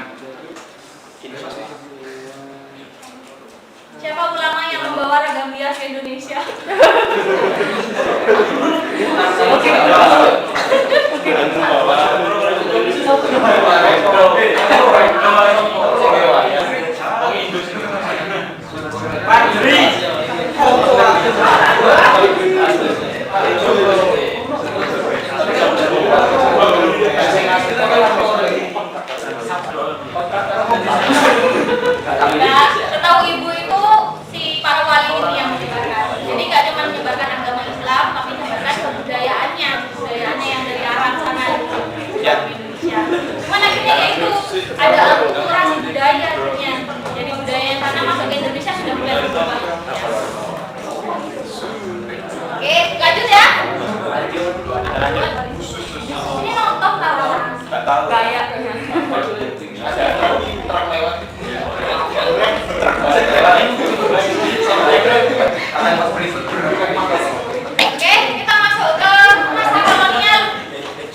Siapa ulama yang membawa ragam hias ke Indonesia? Nah, setahu ibu itu si para wali ini yang menyebarkan. Jadi nggak cuma menyebarkan agama Islam, tapi juga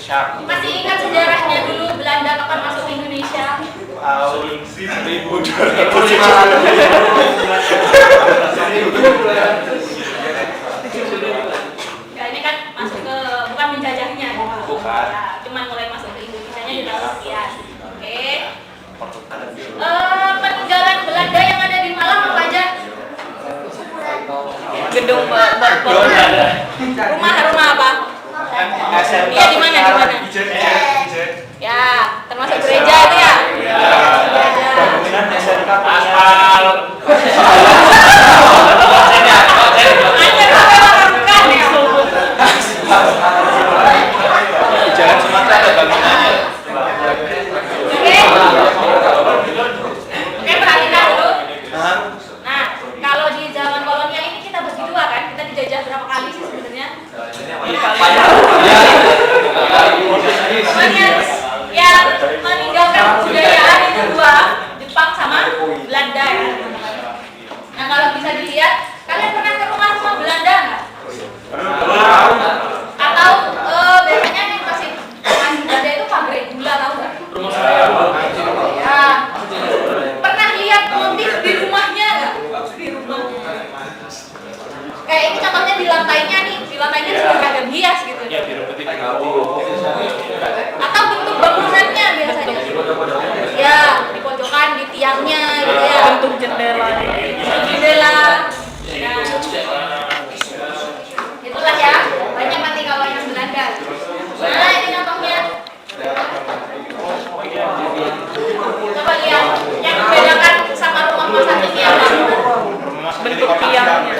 Sharp. Masih ingat sejarahnya dulu Belanda kapan masuk Indonesia? Tahun 1200. Ya ini kan masuk ke bukan menjajahnya. Bukan. Ya, cuman mulai masuk ke Indonesia-nya di tahun sekian. Oke. Peninggalan Belanda yang ada di Malang apa aja? Gedung balkon. Rumah apa? SMK. Iya, di mana? Ya, termasuk gereja itu ya? Bangunan SMK Aspal. Jalan Sumatera ada bangunannya. Oke, perhatikan dulu. Hah? Nah, kalau di zaman kolonial ini kita bagi dua kan? Kita dijajah berapa kali sih sebenarnya? Yang meninggalkan kebudayaan itu dua, Jepang sama Belanda ya. Nah, kalau bisa dilihat, kalian pernah ke rumah-rumah Belanda nggak? Atau biasanya nih masih Belanda itu pabrik gula, tahu nggak? Ya. Pernah lihat motif di rumahnya nggak? Di rumah. Kayak ini contohnya di lantainya nih, di lantainya seragam hias gitu. Ya, biru putih. Atau bentuk bangunannya biasanya. Ya, di pojokan, di tiangnya gitu ya. Bentuk jendela. Jendela. Ya. Itulah ya, banyak mati kalau yang Belanda. Nah, ini contohnya. Coba lihat, yang membedakan sama rumah masa ini apa? Bentuk tiangnya.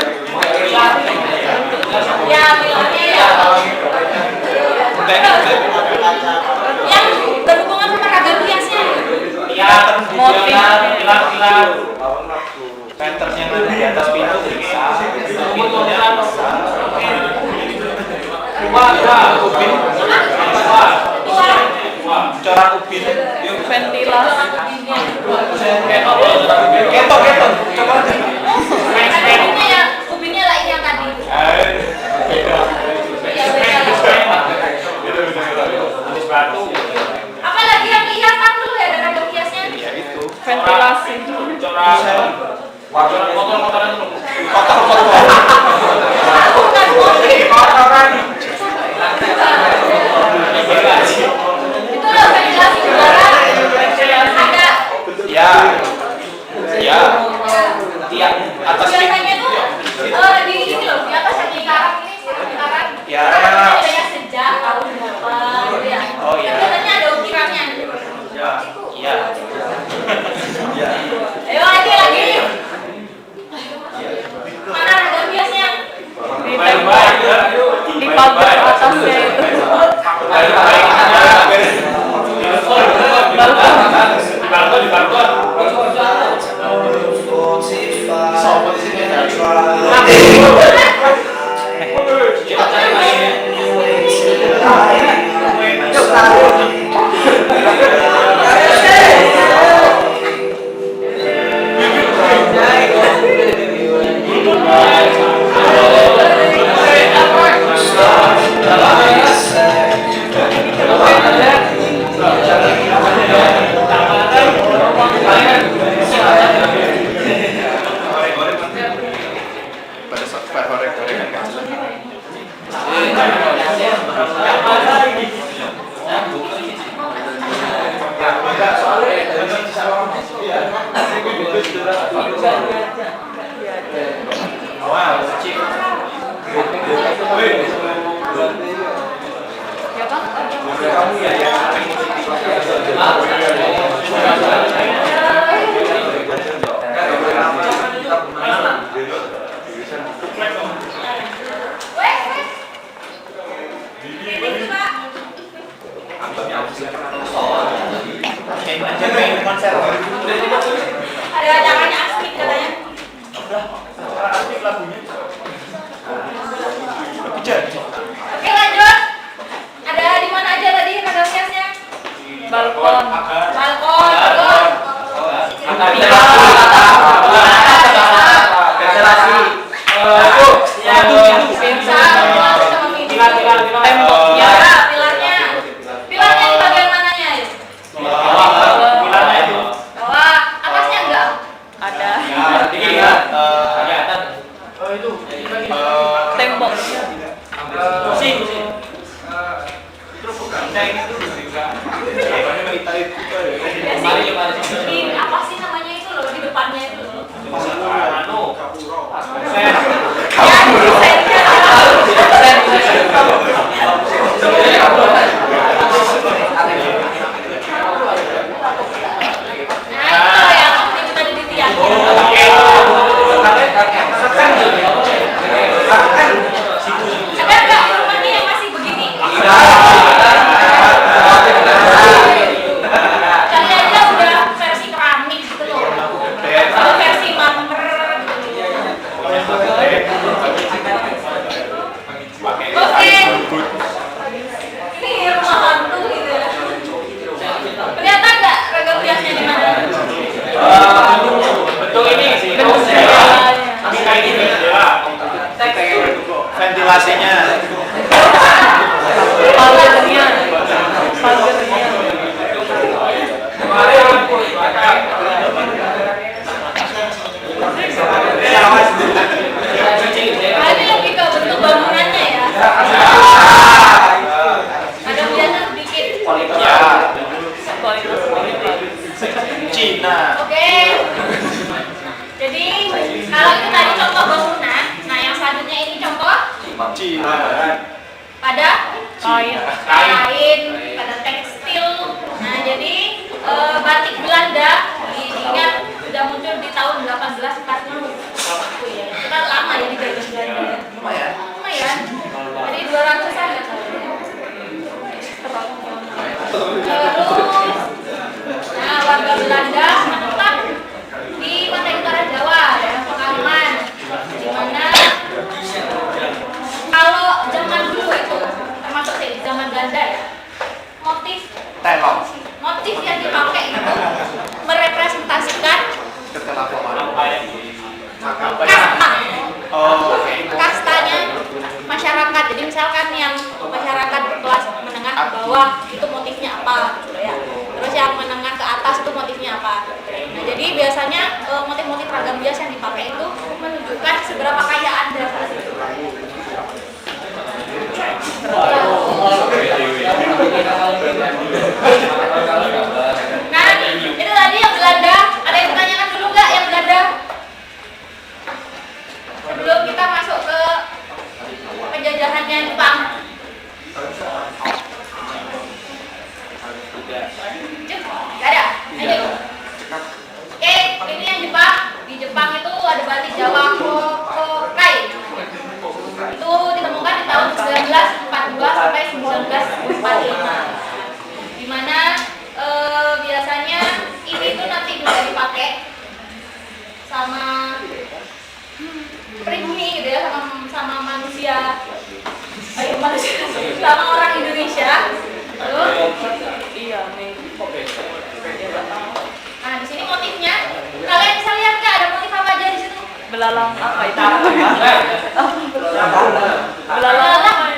Ya, bilangnya ya. Yang berhubungan sama ragam hiasnya. Ya, Motif. pilar-pilar. Penternya di atas pintu bisa. Pintunya bisa. Ubin. Corak ubin. Ventilasi. Ketok. Coba. Ubinnya ya, ubinnya lah ini yang tadi. Iya, beda. Batu. Apalagi yang hiasan dulu ya, ada ragam hiasnya. Ya itu. Ventilasi. Corak motor-motoran dulu. Bukan motif. Itu loh ventilasi udara. Ada. Ya. Tiang atas pintu. Biasanya tuh di ini loh, di atas yang lingkaran ini, lingkaran. Ya. Biasanya sejak tahun berapa gitu ya. Oh, iya. Biasanya ada ukirannya. Ya. Ayo lagi. Mana ragam hiasnya? Di pagar atasnya itu. Di balkon. Ya kan? Ada acaranya asik katanya. Oke, lanjut. Ada di mana aja tadi ragam hiasnya? Balkon. Balkon. Temboknya. Pilarnya. Di apa sih namanya itu loh di depannya itu loh. Ventilasinya. Pagernya. Ini lebih ke bentuk bangunannya ya. Kadang biasa sedikit. Cina. Oke. Jadi kalau itu tadi contoh bangunan, nah yang selanjutnya ini contoh Cina. pada Kain. kain, pada tekstil. Nah jadi batik Belanda diingat sudah muncul di tahun 1840. Oh iya, itu kan lama ya di Belanda. Lumayan. Lumayan. Jadi 200-an ya. Terus, nah warga Belanda menetap di pantai utara Jawa, daerah Pekalongan, di mana kalau zaman dulu itu termasuk di zaman Belanda ya, Telok. motif yang dipakai itu merepresentasikan kasta. Oh. Kastanya masyarakat. Jadi misalkan yang masyarakat kelas menengah ke bawah itu motifnya apa gitu ya. Terus yang menengah ke atas itu motifnya apa. Nah, jadi biasanya motif-motif ragam bias yang dipakai itu menunjukkan seberapa kaya Anda. Nah, itu tadi yang Belanda. Ada yang ditanyakan dulu nggak yang Belanda? Sebelum kita masuk ke penjajahannya Jepang. Gak ada? Ayo. Oke, ini yang Jepang. Di Jepang itu ada batik Jawa Kokai. Itu ditemukan di tahun 1942 sampai 1945. Di mana biasanya ini tuh nanti juga dipakai sama pribumi gitu ya, sama manusia. Ayo manusia. Sama orang Indonesia. Terus Iya, nih. nah, di sini motifnya. Kalian bisa lihat nggak ada motif apa aja di situ? Belalang apa itu? Belalang.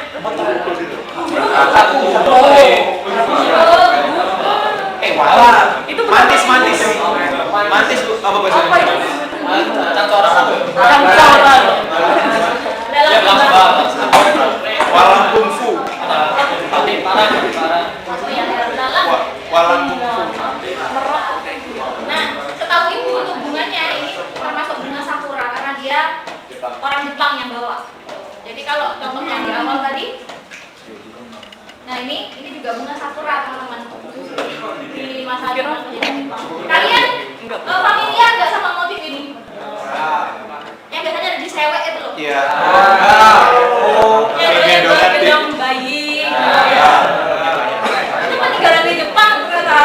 Walang. Itu Mantis. Mantis apa bahasa Apa itu? Cantoran apa? Cantoran. Walang kungfu. Oh ya, belalang. Walang kungfu. Nah, setahu ibu untuk bunganya ini termasuk bunga sakura karena dia orang Jepang yang bawa. Jadi kalau contoh yang di awal tadi, nah ini juga bunga sakura teman-teman di masa Jepang. Kalian familiar nggak sama motif ini? Yang biasanya ada di sewek itu loh. Iya. Yang gendong bayi. Itu peninggalan di Jepang ternyata.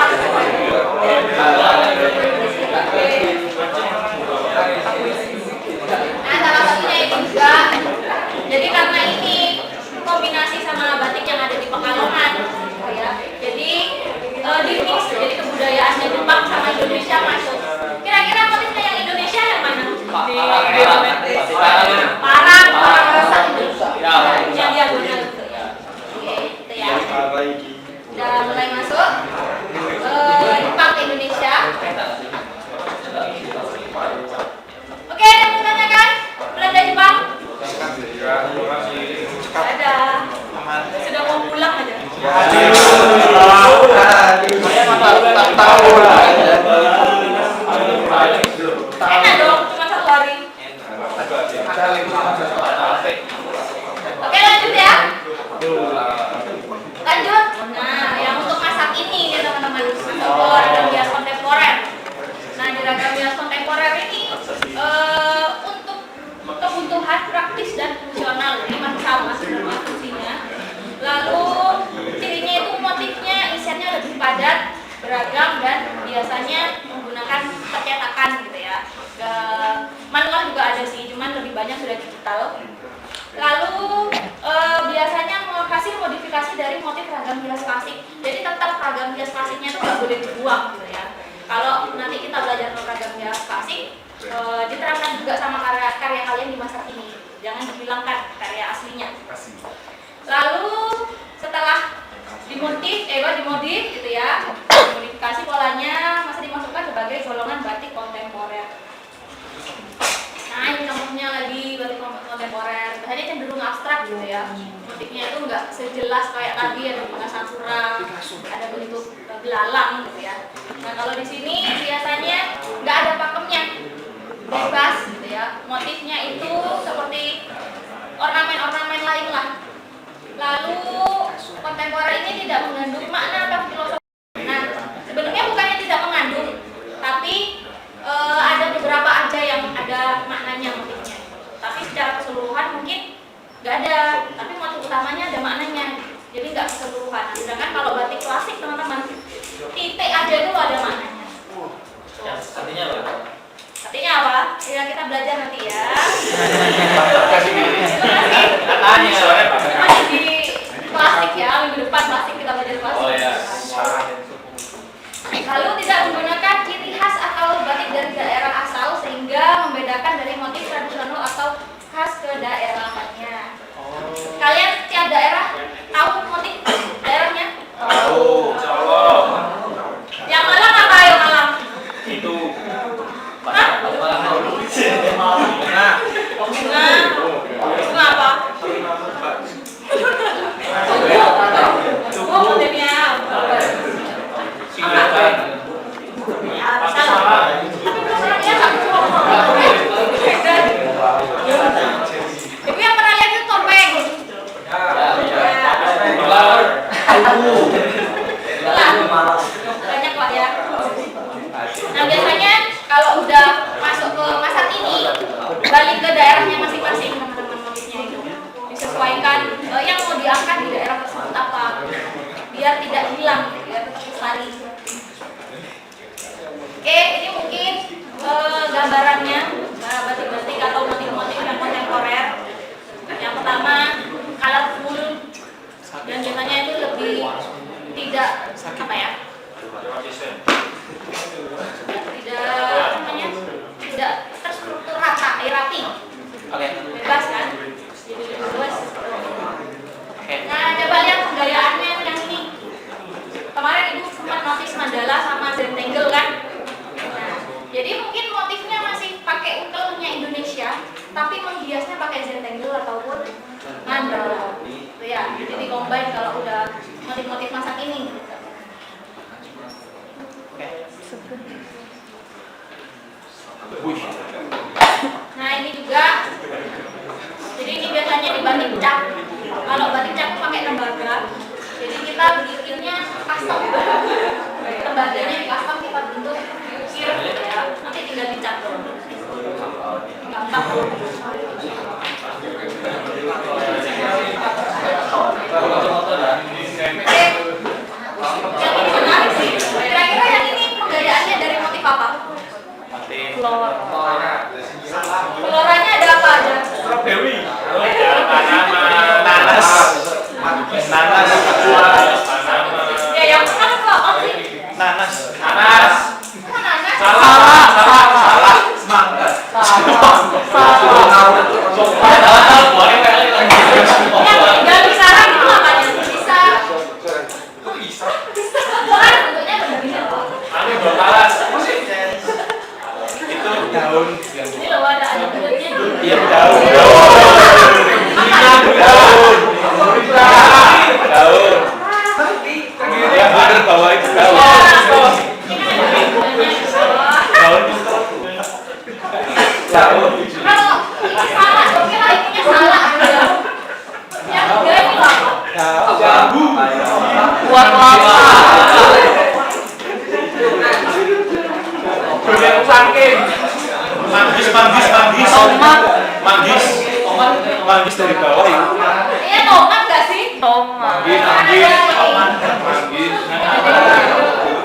Nah, salah satunya ini juga. Jadi karena ini kombinasi sama batik yang ada di Pekalongan, ya. Jadi di mix, jadi kebudayaannya Jepang sama Indonesia masuk. Kira-kira motifnya yang Indonesia yang mana? Parang rasa itu. Yang diagonal itu. Oke, itu ya. Udah mulai masuk. Jepang ke Indonesia. Oke, ada yang menanyakan? Belanda Jepang? Ada. Sudah mau pulang aja. biasanya menggunakan percetakan gitu ya. Manual juga ada sih, cuman lebih banyak sudah digital. Lalu biasanya hasil modifikasi dari motif ragam hias klasik. Jadi tetap ragam hias klasiknya itu nggak boleh dibuang gitu ya. Kalau nanti kita belajar ragam hias klasik, diterapkan juga sama karya kalian di masa kini. Jangan dihilangkan karya aslinya. Lalu setelah dimodif gitu ya, modifikasi polanya masih dimasukkan sebagai golongan batik kontemporer. Nah ini contohnya lagi batik kontemporer, biasanya cenderung abstrak gitu ya. Motifnya itu nggak sejelas kayak tadi, ada bentuk sakura, ada bentuk belalang gitu ya. Nah kalau di sini biasanya nggak ada pakemnya, bebas gitu ya. Motifnya itu seperti ornamen-ornamen lain lah. Lalu kontemporer ini tidak mengandung makna atau filosofi. Nah sebenarnya bukannya tidak mengandung, tapi ada beberapa aja yang ada maknanya motifnya. Tapi secara keseluruhan mungkin nggak ada, tapi motif utamanya ada maknanya. Jadi nggak keseluruhan. Sedangkan kalau batik klasik teman-teman, titik aja itu ada maknanya. Artinya apa? Artinya apa? Ya kita belajar nanti ya. Kasih diri. Katanya. Masih di klasik ya, minggu depan klasik kita belajar klasik. Oh ya. Lalu tidak menggunakan ciri khas atau batik dari daerah asal sehingga membedakan dari motif tradisional atau khas kedaerahannya. Kalian tiap daerah tahu motif daerahnya? Tahu. Jawa. Yang Malang apa yang Malang? Itu. Hah? Bunga apa? Tugu motifnya. Singkatan. Salah. Tapi belum pernah lihat Ibu yang pernah lihat itu topeng. Banyak kok ya. Nah biasanya kalau udah masuk ke masa kini, balik ke daerahnya masing-masing teman-teman motifnya itu disesuaikan yang mau diangkat di daerah tersebut apa, biar tidak hilang, biar tetap lestari. Oke, ini mungkin gambarannya batik-batik atau motif-motif yang kontemporer. Yang pertama colorful dan biasanya itu lebih tidak apa ya? Tidak terstruktur rapi. Bebas kan? Jadi bebas. Nah, coba lihat penggaliaannya yang ini. Kemarin ibu sempat notice mandala sama zentangle kan? Nah, jadi mungkin motifnya masih pakai ukelnya Indonesia, tapi menghiasnya pakai zentangle ataupun mandala. Itu ya, jadi dikombin kalau udah motif-motif masa kini. Nah ini juga, jadi ini biasanya di batik cap. Kalau batik cap pakai tembaga, jadi kita bikinnya custom. Tembaganya di custom kita bentuk diukir ya, nanti tinggal dicap. Gampang. Yang ini menarik sih. Kira-kira yang ini penggayaannya dari motif apa? Floranya ada apa aja? Dewi. Nanas. Ya yang kan apa sih? Nanas. Kok nanas? Salah. Semangka. Yang bisa itu apanya? Bisa. Kan bentuknya benar-benar. Itu daun. Ini loh ada bentuknya. Iya daun. Yang benar bawah itu daun. Daun. Kalau ini salah, kira ininya salah. Yang tiga ini loh apa? Jambu. Buat lama. Dunia saking. Manggis. Manggis dari bawah ya. Iya tomat nggak sih? Tomat.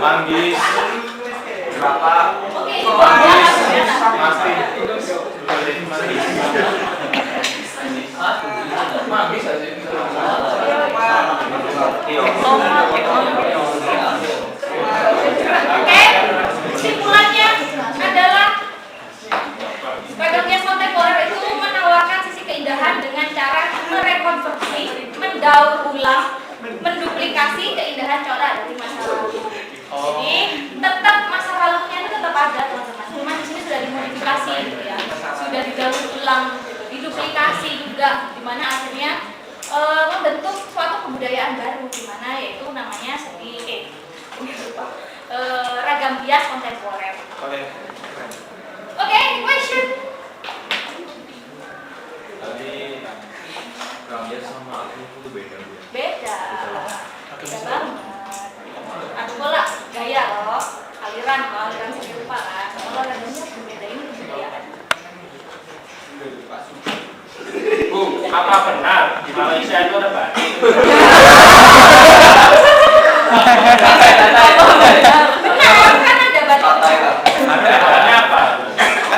Manggis. mendaur ulang, menduplikasi keindahan corak dari masa lalu. Jadi tetap masa lalunya itu tetap ada teman-teman. Cuma di sini sudah dimodifikasi gitu ya, sudah didaur ulang, diduplikasi juga, dimana akhirnya membentuk suatu kebudayaan baru, dimana yaitu namanya seni ragam bias kontemporer. Oke, question. Tadi Ramya sama aku itu beda bu. Beda banget. Aku bola gaya loh, aliran seni rupa kan. Kalau ragamnya berbeda ini kebudayaan. Bu, apa benar di Malaysia itu ada batik? Benar, kan ada batik. Batiknya apa?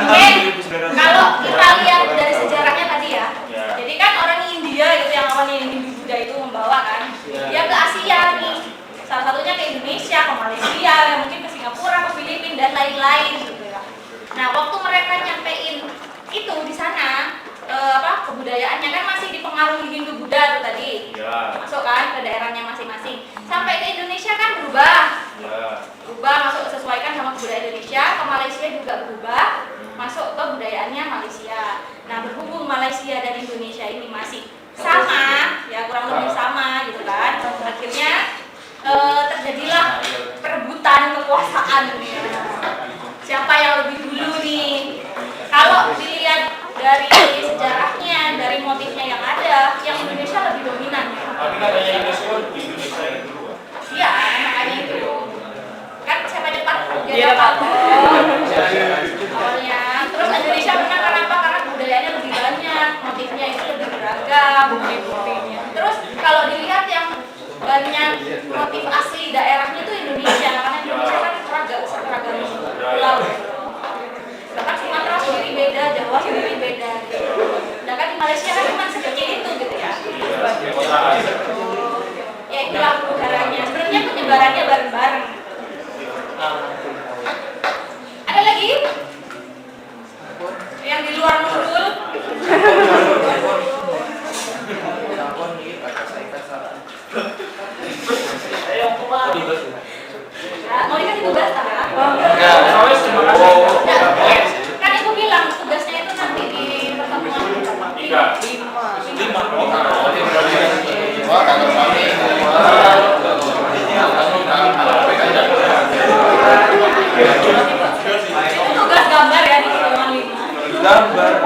Oke, kalau kita lihat dari sejarahnya tadi ya, jadi kan orang India itu yang awalnya Hindu Buddha itu membawa kan, dia ke Asia nih, salah satunya ke Indonesia, ke Malaysia, ya mungkin ke Singapura, ke Filipina dan lain-lain gitu ya. Nah, waktu mereka nyampein itu di sana, kebudayaannya kan masih dipengaruhi Hindu Buddha tuh tadi, masuk kan ke daerahnya masing-masing. Sampai ke Indonesia kan berubah, masuk sesuaikan sama budaya Indonesia. Ke Malaysia juga berubah, masuk ke budayaannya Malaysia. Nah, berhubung Malaysia dan Indonesia ini masih sama, ya kurang lebih sama gitu kan. Akhirnya terjadilah perebutan kekuasaan nih. Siapa yang lebih dulu nih? Kalau dilihat dari sejarahnya, dari motifnya yang ada, yang Indonesia lebih dominan. Tapi katanya Indonesia yang dulu. Iya, makanya itu. Kan siapa cepat? Dia dapat. Awalnya. Terus Indonesia menang karena apa? Karena budayanya lebih banyak, motifnya itu lebih beragam, bukti-buktinya. Terus kalau dilihat yang banyak motif asli daerahnya itu Indonesia, karena Indonesia kan seragam pulau. Bahkan Sumatera sendiri beda, Jawa sendiri beda. Sedangkan di Malaysia kan cuma sekecil itu gitu ya. Ya itulah negaranya. Sebenarnya penyebarannya bareng-bareng. Ada lagi? Yang di luar Nurul? Mau dikasih tugas tak? Kan ibu bilang tugasnya itu nanti di pertemuan 5. Itu tugas gambar ya di pertemuan 5. Gambar.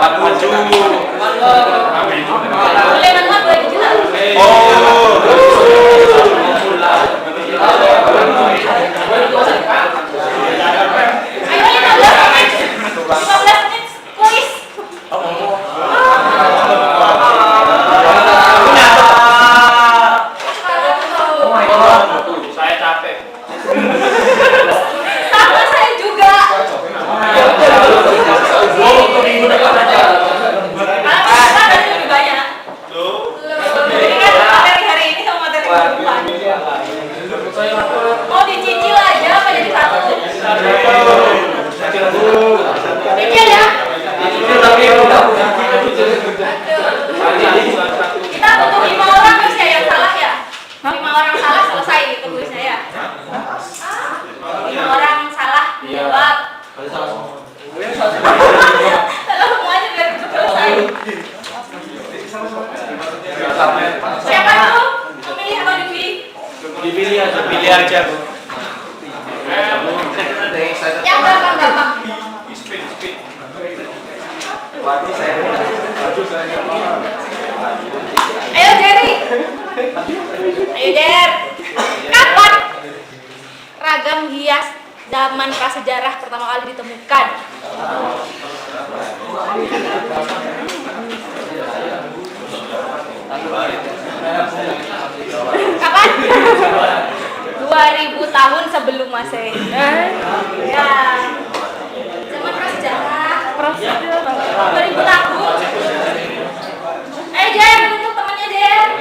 Boleh manual boleh digital. Ayo 15 menit kuis. Saya capek. Sama saya juga. Kalau kita kan lebih banyak. Ini kan materi hari ini sama materi depan. Mau dicicil aja apa jadi satu? Cicil ya. Kita butuh 5 orang terus ya yang salah ya. 5 orang salah selesai gitu tulisnya ya. 5 orang salah jawab. Salah semuanya biar cepet selesai. Siapa tuh? Memilih atau dipilih? Pilih aja bu. Yang gampang-gampang. Ayo Jerry. Ayo Jer. Kapan ragam hias zaman prasejarah pertama kali ditemukan? Kapan? 2000 tahun sebelum Masehi. Ya. Zaman prasejarah. 2000 tahun. Ayo Jer, untuk temannya Jer.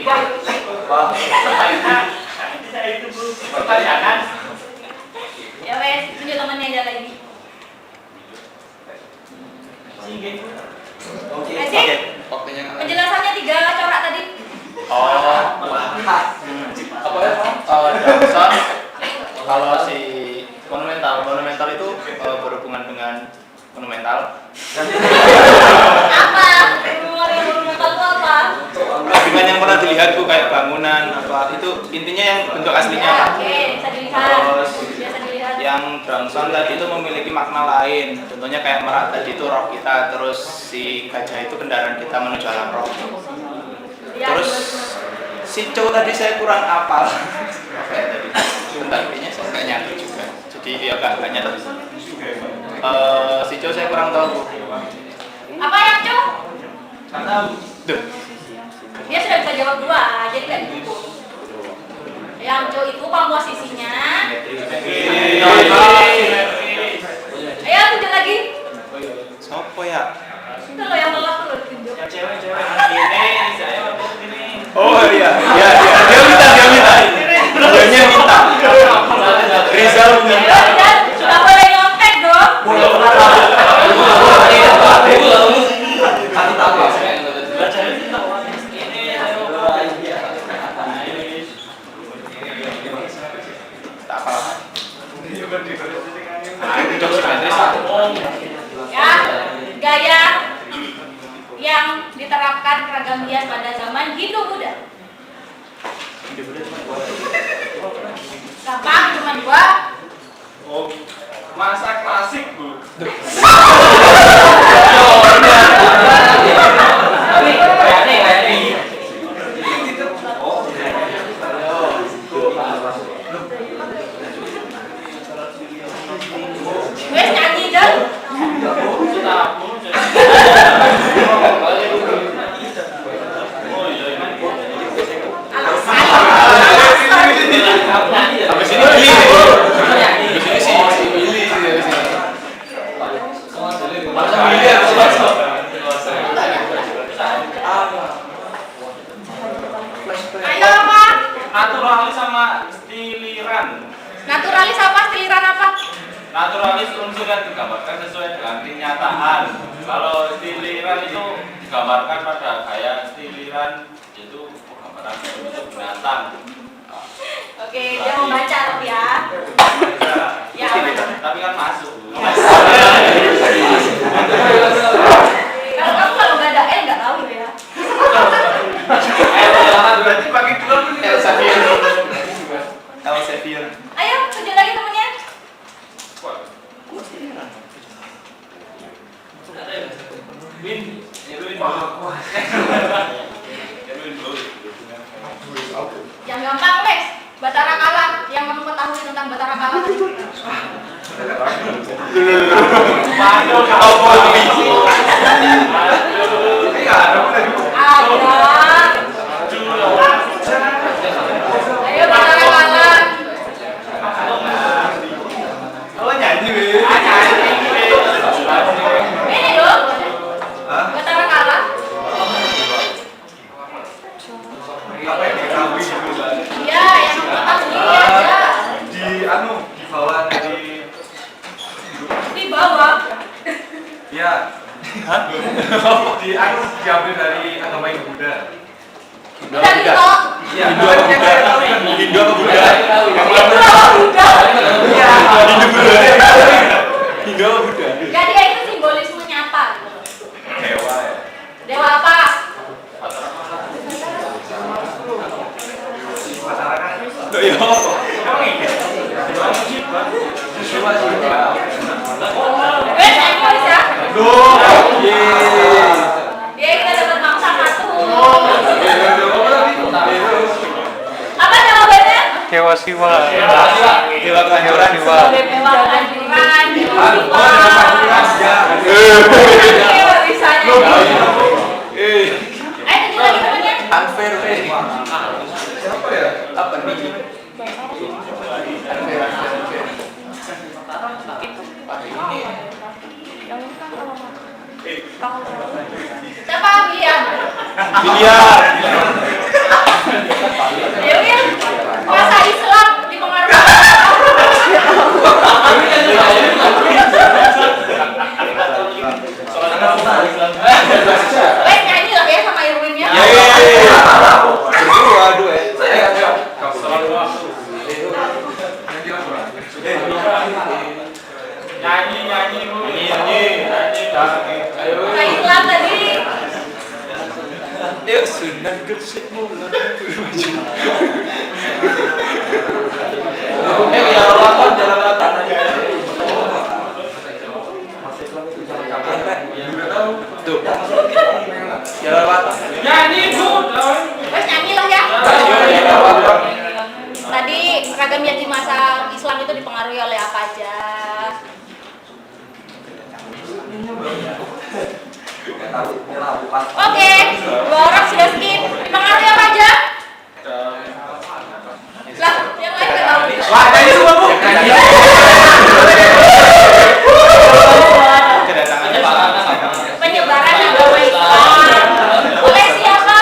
Wah, saya itu Bu, pertanyaan. Ya wes, tunjuk temannya aja lagi. Oke. Waktunya Penjelasannya 3 corak tadi. apa ya? Johnson. Kalau si monumental itu berhubungan dengan monumental. Apa? Monumental itu apa? Dengan yang pernah dilihat Bu, kayak bangunan apa itu intinya yang bentuk aslinya. Ya, oke, bisa dilihat. Terus Biasa dilihat. yang Johnson tadi itu memiliki makna lain. Contohnya kayak Merak tadi itu roh kita, terus si gajah itu kendaraan kita menuju alam roh. Ya, Terus si Chow tadi saya kurang apal. Kayak tadi. Sebentar, kayaknya saya nggak nyatu juga. Jadi dia nggak nyatu. Si Chow saya kurang tahu. apa yang Cuk? Duh. Dia sudah bisa jawab 2, jadi nggak dipukul. Yang Cuk itu komposisinya. Ayo tunjuk lagi. Sopo ya? Itu loh yang telat tuh tunjuk. Cewek-cewek ini saya ini. Oh iya. Dia minta. Dia minta. Rizal minta. Ayo, dan sudah boleh nyontek dong. Tak apa. Ya, gaya yang diterapkan keragam hias pada zaman Hindu-Buddha. Gampang, cuma 2. Oh, masa klasik Bu. Wes nyanyi dong. Sampai sini Billy. Di sini si Billy sih dari sini. Ayo apa? Naturalis sama stiliran. Naturalis apa? Stiliran apa? Naturalis unsur yang digambarkan sesuai dengan kenyataan. Kalau stiliran itu digambarkan pada gaya stiliran itu penggambaran bentuk binatang. Oke, dia mau baca tapi ya. Ya. Tapi kan masuk. Kalau kamu kalau nggak ada L nggak tahu ya. Berarti pakai dua Elsevier. Ayo tunjuk lagi temennya. Win. Yang gampang Lex. Batara Kala. Yang mau mengetahui tentang Batara Kala. Ada. Ayo Batara Kala. Oh nyanyi weh. Ini dong. Batara Kala. Apa yang diketahui gitu kan? Iya, yang mau mengetahui aja. Di bawah dari Di bawah. ya. Diambil dari agama Hindu-Buddha. Udah gitu. Hindu apa Buddha? Hindu apa Buddha? Itu apa Buddha? Iya. Hindu Buddha. Hindu apa Buddha? Jadi dia itu simbolismenya apa? Dewa ya. Dewa apa? Loh ya. Wes, ayo bisa. Dia kita dapat mangsa satu. Apa jawabannya? Dewa Siwa. Dewa kelahiran Dewa. Dewa kelahiran. Dewa bisanya. Ayo tunjuk lagi temannya. Unfair weh. Siapa ya? Apa nih? Siapa Bilian? Biliar. Yuk Sunan Gresik mulai. Jalan Lapan, Jalan Lapan aja. Tuh. Jalan Lapan. Nyanyi dong. Wes nyanyi lah ya. Ayo. Tadi ragam yang di masa Islam itu dipengaruhi oleh apa aja? Oke, 2 orang sudah skip. Dipengaruhi apa aja? Lah, yang lain nggak tahu. Wah, tadi semua Bu. Kedatangannya Pak. Penyebaran agama Islam oleh siapa?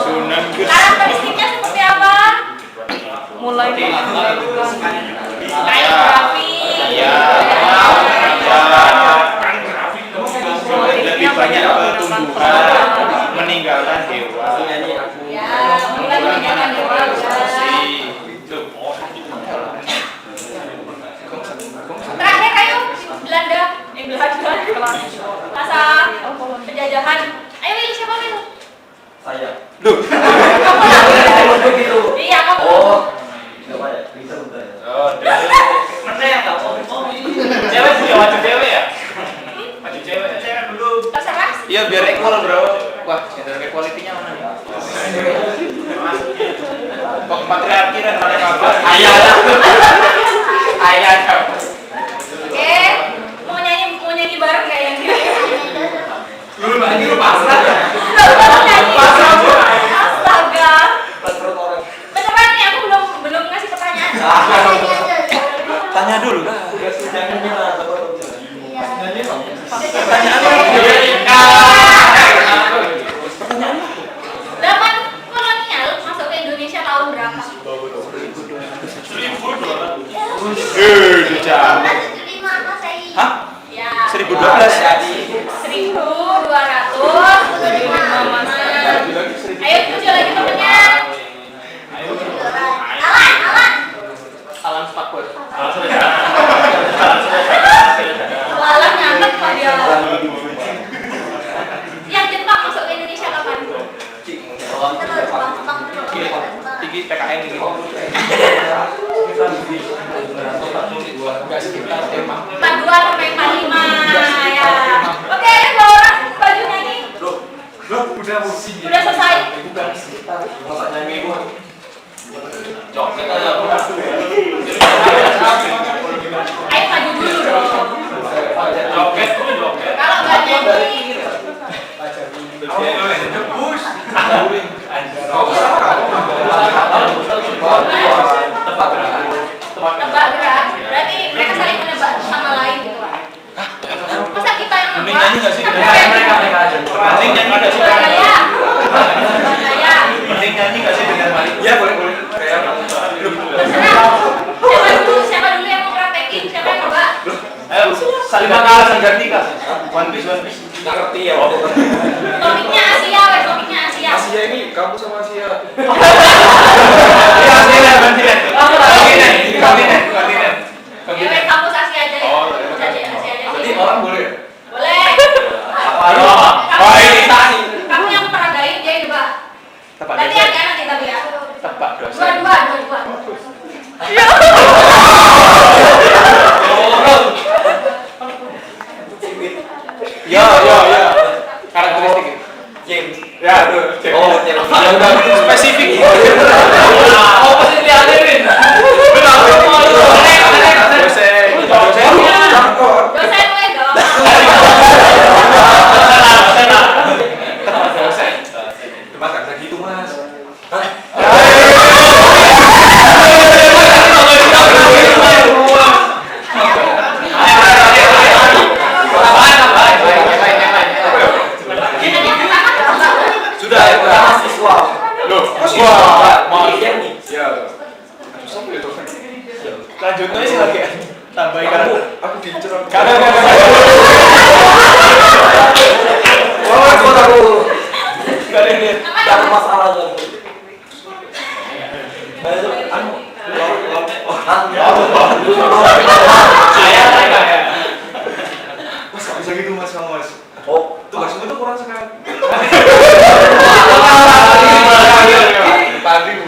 Sunan Gresik. Karakteristiknya seperti apa? Mulai Kayak geografi. Iya. Lebih banyak pertumbuhan, meninggalkan hewan. Ya, mulai meninggalkan dewa. Terakhir ayo Belanda, masa penjajahan. Ayo Wil, siapa Wil? Saya. Loh. Kamu lah. Begitu. Iya kamu. Oh. Coba ya, bisa bentar ya. Oh, mana yang tahu? Cewek juga wajib cewek ya? Wajib cewek dulu. Terserah. Iya biar equal bro. Wah, gender equality-nya mana nih? Kok patriarki dan mana kabar? Ayah. Oke, mau nyanyi bareng nggak yang ini? Lu pasrah ya? Astaga. Beneran nih aku belum ngasih pertanyaan. Tanya dulu lah. Zaman kolonial masuk ke Indonesia tahun berapa? 1200. Hah? Ya. 1012. 1275. Ayo tujuh lagi temennya. Alan. Alam Spakbor. Alan nyantek pak dia. Yang Jepang masuk ke Indonesia kapan? Tinggi PKN ini. Enggak sekitar emang. 42 sampai 45 ya. Oke, 2 orang baju nyanyi. Udah selesai. Joget aja. Ayo maju dulu dong. Joget tuh joget. Kalau nggak nyanyi, tebak gerak. Berarti mereka saling menebak sama lain gitu lah. Masa kita yang Mending nebak? nyanyi nggak sih? Kan Mereka aja. Mending nyanyi nggak sih? Surabaya. Surabaya. Mending nyanyi nggak sih dengan Mari? Ya boleh. Terserah. Siapa dulu yang mau praktekin? Siapa yang nebak? Ayo, saling mengalah ganti kak. One piece. Nggak ngerti ya. Topiknya Asia, wes topiknya Asia. Asia ini kamu sama Asia. Iya, kontinen. Ya wes kampus Asia aja ya. Oh, Kampus Asia aja. Jadi orang boleh. Boleh. Oh, ini tadi. Kamu yang peragain dia yang nebak. Tepat Nanti dosa. ya nanti tapi ya. Tepat dosa. Dua. Ya. Karakteristik. James. Ya, tuh. Oh, James. Ya udah spesifik. Oh, pasti dialirin. Dosen. Dosen boleh dong. Mas nggak bisa gitu mas. Sudah ya, Mahasiswa. Loh, Mau nih. Ya. lanjut aja sih lagi. Tambahin karakter. Aku diincer. Kagak. Aku. Kalian lihat. Ada masalah tuh. Mas, bisa gitu mas, kamu mas. Oh, Tuh mas, itu kurang sekali.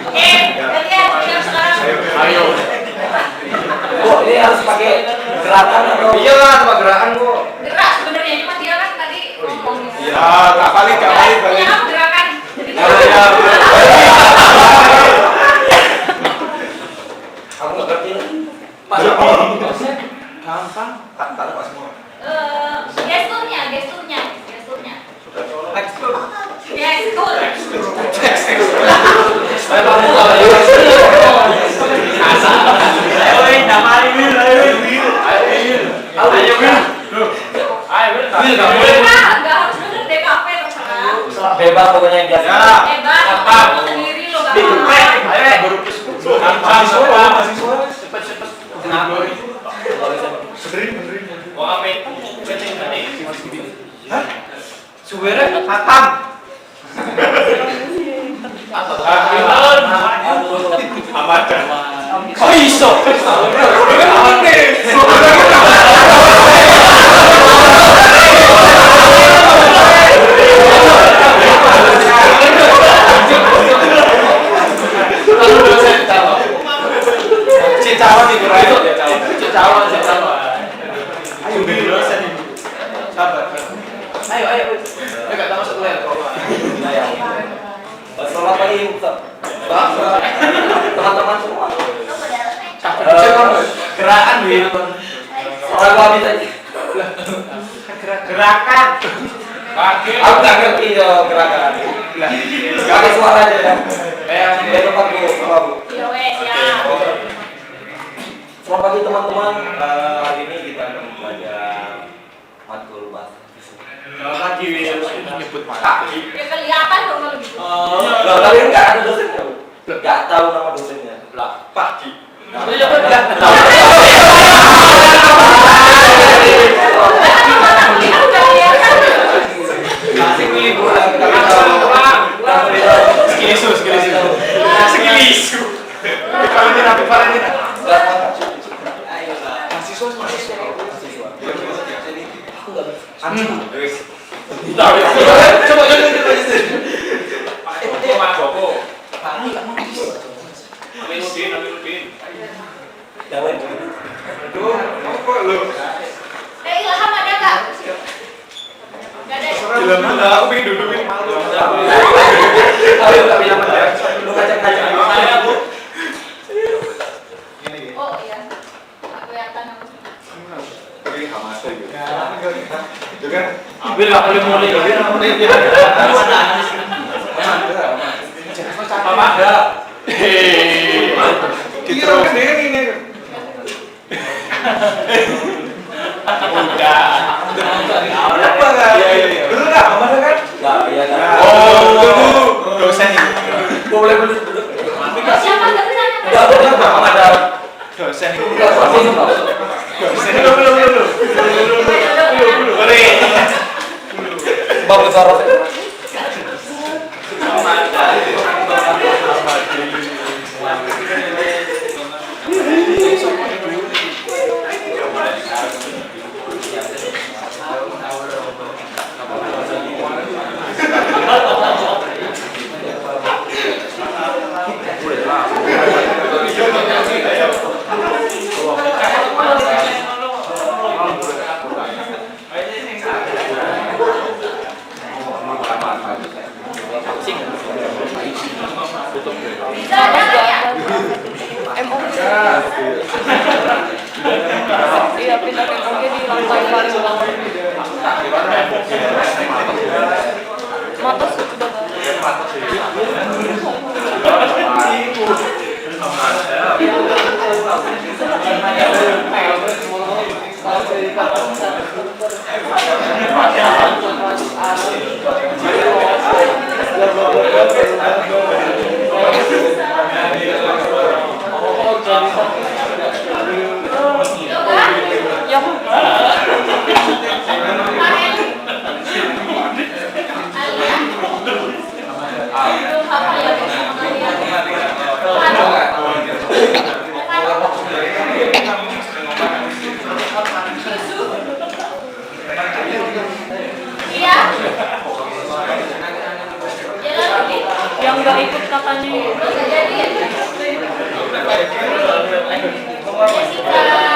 Oke, berarti yang sekarang Ayo. Bu, ini harus pakai gerakan atau? Iya lah, sama gerakan kok. gerak sebenarnya, cuma dia kan tadi ngomong. Iya, gak balik. Punya kamu gerakan. Jadi Ya. Aku nggak ngerti lagi. Gampang. Tak pas semua. gesturnya. Tekstur. Gestur. Enggak harus bener DKP terserah. Bebas pokoknya yang biasa. Hebat, kamu sendiri lo gak apa-apa. Suwernya hatam. Kok iso? Cicawan itu, Cicawan. Ayo dosen ini. Sabar. Ayo. Enggak tahu masuk kuliah kok. Selamat pagi, Ustaz. Teman-teman semua. Gerakan Wil. Orang gua habis aja. Gerakan. Aku nggak ngerti yo gerakan. Pakai suara aja ya. Biar tempat bu, sama bu. Ya wes ya. Selamat pagi teman-teman. Hari ini kita akan belajar matkul bahasa. Lagi Wil nyebut mata. Ya kelihatan dong kalau gitu. Loh, tapi nggak ada dosennya. Nggak tahu nama dosennya. Lah, pagi. Udah kelihatan. Masih liburan. Skilisu. Valentina. Coba. Jangan. Ilham ada nggak? Nggak ada. Aku pengen dudukin malu. Ayo kami yang menang. Lu kacang-kacang. Oh iya. Nggak kelihatan aku. Wil nggak boleh mulai. Dosen ini. Boleh duduk. Siapa nggak bisa? Enggak boleh ada. Dosen ini. Enggak pasti itu. Belum. Bagus sorot. ikut katanya. Jessica